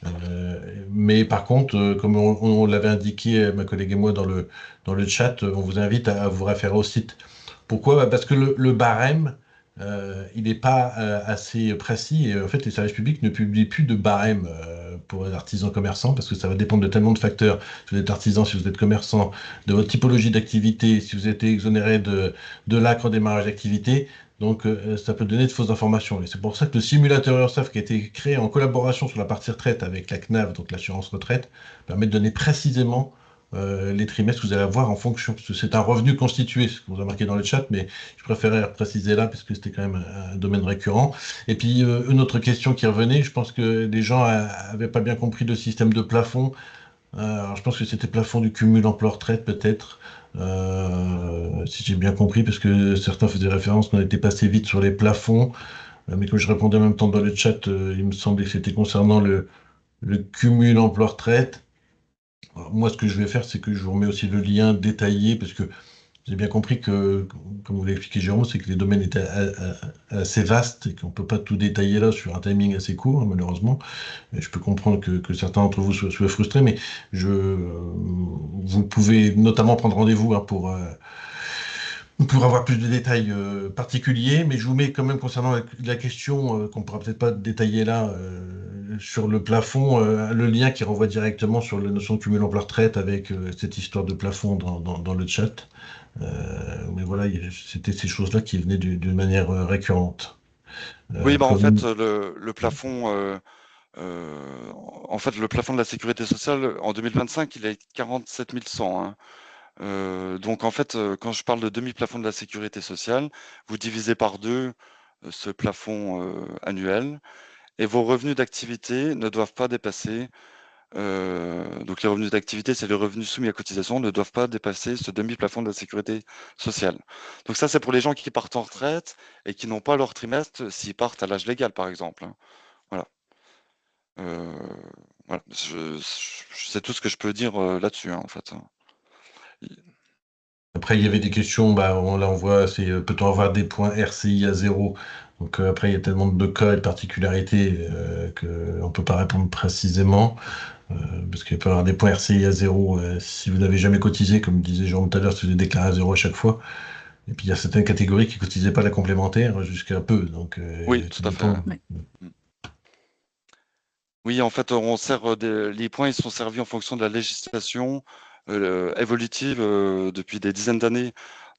Mais par contre, comme on l'avait indiqué, ma collègue et moi, dans le chat, on vous invite à vous référer au site. Pourquoi? Bah, parce que le barème, il n'est pas assez précis. Et en fait, les services publics ne publient plus de barème pour les artisans commerçants parce que ça va dépendre de tellement de facteurs. Si vous êtes artisan, si vous êtes commerçant, de votre typologie d'activité, si vous êtes exonéré de l'ACRE au démarrage d'activité. Donc, ça peut donner de fausses informations. Et c'est pour ça que le simulateur URSSAF, qui a été créé en collaboration sur la partie retraite avec la CNAV, donc l'assurance retraite, permet de donner précisément les trimestres que vous allez avoir en fonction, parce que c'est un revenu constitué, ce que vous avez marqué dans le chat, mais je préférais préciser là, parce que c'était quand même un domaine récurrent. Et puis, une autre question qui revenait, je pense que les gens n'avaient pas bien compris le système de plafond. Alors, je pense que c'était plafond du cumul emploi-retraite, peut-être, si j'ai bien compris, parce que certains faisaient référence qu'on était passé vite sur les plafonds, mais comme je répondais en même temps dans le chat, il me semblait que c'était concernant le cumul emploi-retraite. Alors, moi, ce que je vais faire, c'est que je vous remets aussi le lien détaillé, parce que j'ai bien compris que, comme vous l'avez expliqué, Jérôme, c'est que les domaines étaient assez vastes et qu'on ne peut pas tout détailler là sur un timing assez court, hein, malheureusement. Et je peux comprendre que certains d'entre vous soient frustrés, mais vous pouvez notamment prendre rendez-vous, hein, pour avoir plus de détails particuliers, mais je vous mets quand même concernant la question qu'on ne pourra peut-être pas détailler là sur le plafond, le lien qui renvoie directement sur la notion de cumul emploi-retraite avec cette histoire de plafond dans le chat. Mais voilà, c'était ces choses-là qui venaient d'une manière récurrente. Oui, bah en fait, Comme... le plafond, en fait, le plafond de la sécurité sociale en 2025, il est 47 100, hein. Donc en fait, quand je parle de demi-plafond de la sécurité sociale, vous divisez par deux ce plafond annuel et vos revenus d'activité ne doivent pas dépasser. Donc les revenus d'activité, c'est les revenus soumis à cotisation, ne doivent pas dépasser ce demi-plafond de la sécurité sociale. Donc ça, c'est pour les gens qui partent en retraite et qui n'ont pas leur trimestre s'ils partent à l'âge légal, par exemple, hein. Voilà. Euh, voilà. C'est tout ce que je peux dire là-dessus, hein, en fait, hein. Après, il y avait des questions, bah, là on voit, c'est peut-on avoir des points RCI à zéro? Donc après, il y a tellement de cas et de particularités qu'on ne peut pas répondre précisément. Parce qu'il peut y avoir des points RCI à zéro si vous n'avez jamais cotisé, comme disait Jérôme tout à l'heure, si vous êtes déclaré à zéro à chaque fois. Et puis il y a certaines catégories qui ne cotisaient pas la complémentaire jusqu'à peu. Donc, Oui, tout tout à fait. dépend. Ouais. Oui, en fait, les points, ils sont servis en fonction de la législation évolutive depuis des dizaines d'années.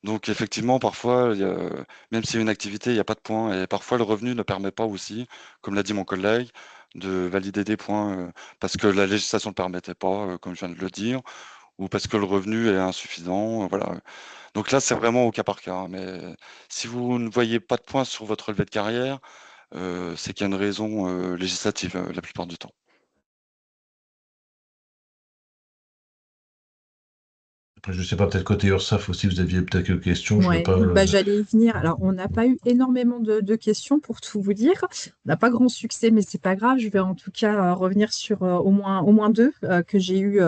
Donc, effectivement, parfois, même s'il y a une activité, il n'y a pas de points. Et parfois, le revenu ne permet pas aussi, comme l'a dit mon collègue, de valider des points parce que la législation ne le permettait pas, comme je viens de le dire, ou parce que le revenu est insuffisant. Voilà. Donc là, c'est vraiment au cas par cas. Mais si vous ne voyez pas de points sur votre relevé de carrière, c'est qu'il y a une raison législative la plupart du temps. Après, je ne sais pas, peut-être côté URSSAF aussi, vous aviez peut-être quelques questions. Je ne veux Ouais, pas. bah, j'allais y venir. Alors, on n'a pas eu énormément de questions pour tout vous dire. On n'a pas grand succès, mais c'est pas grave. Je vais en tout cas revenir sur au moins deux que j'ai eu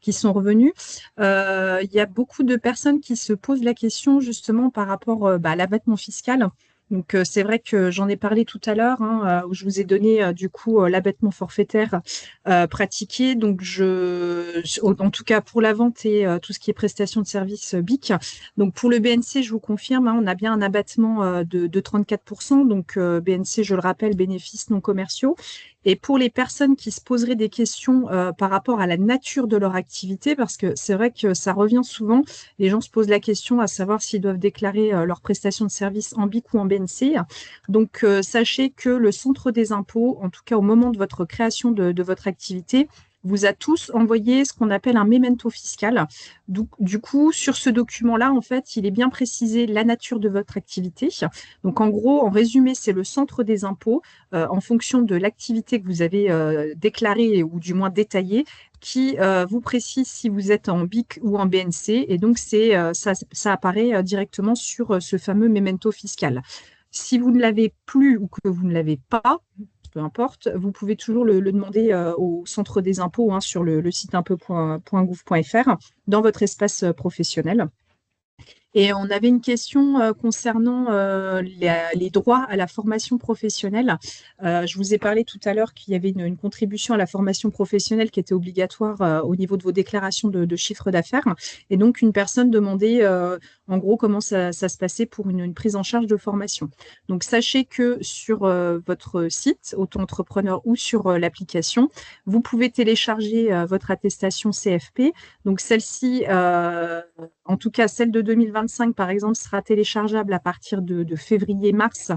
qui sont revenus. Il y a beaucoup de personnes qui se posent la question justement par rapport à l'abattement fiscal. Donc, c'est vrai que j'en ai parlé tout à l'heure, hein, où je vous ai donné du coup l'abattement forfaitaire pratiqué. Donc, en tout cas pour la vente et tout ce qui est prestation de services BIC. Donc pour le BNC, je vous confirme, hein, on a bien un abattement de 34%. Donc BNC, je le rappelle, bénéfices non commerciaux. Et pour les personnes qui se poseraient des questions par rapport à la nature de leur activité, parce que c'est vrai que ça revient souvent, les gens se posent la question à savoir s'ils doivent déclarer leur prestation de service en BIC ou en BNC. Donc sachez que le centre des impôts, en tout cas au moment de votre création de votre activité, vous a tous envoyé ce qu'on appelle un memento fiscal. Du coup, sur ce document-là, en fait, il est bien précisé la nature de votre activité. Donc, en gros, en résumé, c'est le centre des impôts, en fonction de l'activité que vous avez déclarée ou du moins détaillée, qui vous précise si vous êtes en BIC ou en BNC. Et donc, ça apparaît directement sur ce fameux memento fiscal. Si vous ne l'avez plus ou que vous ne l'avez pas, peu importe, vous pouvez toujours le demander au centre des impôts, hein, sur le site impôts.gouv.fr dans votre espace professionnel. Et on avait une question concernant les droits à la formation professionnelle. Je vous ai parlé tout à l'heure qu'il y avait une contribution à la formation professionnelle qui était obligatoire au niveau de vos déclarations de chiffre d'affaires. Et donc, une personne demandait en gros comment ça se passait pour une prise en charge de formation. Donc, sachez que sur votre site, auto-entrepreneur ou sur l'application, vous pouvez télécharger votre attestation CFP. Donc, celle-ci, en tout cas, celle de 2025, par exemple, sera téléchargeable à partir de février-mars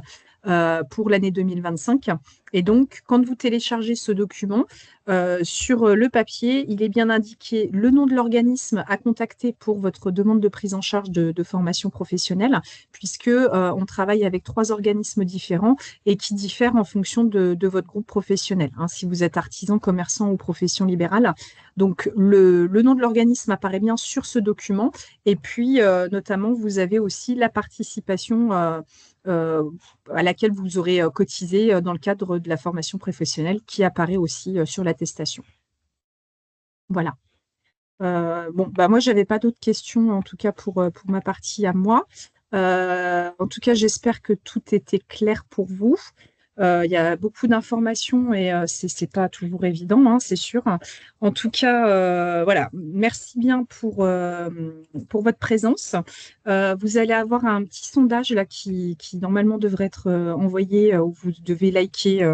pour l'année 2025. Et donc, quand vous téléchargez ce document, sur le papier, il est bien indiqué le nom de l'organisme à contacter pour votre demande de prise en charge de formation professionnelle, puisque on travaille avec 3 organismes différents et qui diffèrent en fonction de votre groupe professionnel, hein, si vous êtes artisan, commerçant ou profession libérale. Donc, le nom de l'organisme apparaît bien sur ce document. Et puis, notamment, vous avez aussi la participation à laquelle vous aurez cotisé dans le cadre de la formation professionnelle qui apparaît aussi sur l'attestation. Voilà. Bon, bah moi, j'avais pas d'autres questions, en tout cas pour ma partie à moi. En tout cas, j'espère que tout était clair pour vous. Il y a beaucoup d'informations et c'est pas toujours évident, hein, c'est sûr. En tout cas, voilà, merci bien pour votre présence. Vous allez avoir un petit sondage là qui normalement devrait être envoyé où vous devez liker,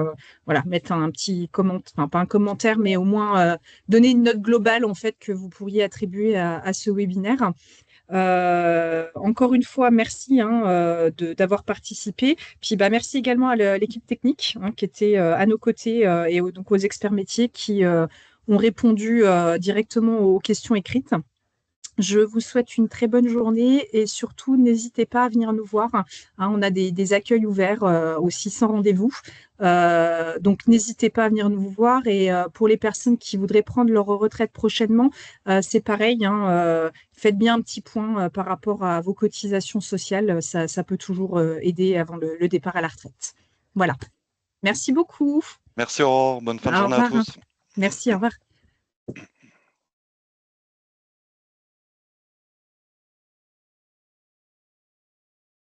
voilà, mettre un petit commentaire, enfin pas un commentaire, mais au moins donner une note globale en fait que vous pourriez attribuer à ce webinaire. Encore une fois, merci, hein, d'avoir participé. Puis bah, merci également à l'équipe technique, hein, qui était à nos côtés et donc aux experts métiers qui ont répondu directement aux questions écrites. Je vous souhaite une très bonne journée et surtout, n'hésitez pas à venir nous voir, hein. On a des accueils ouverts aussi sans rendez-vous. Donc, n'hésitez pas à venir nous voir. Et pour les personnes qui voudraient prendre leur retraite prochainement, c'est pareil, hein, faites bien un petit point par rapport à vos cotisations sociales. Ça peut toujours aider avant le départ à la retraite. Voilà. Merci beaucoup. Merci Aurore, bonne fin de Au journée à revoir. tous. Merci, au revoir.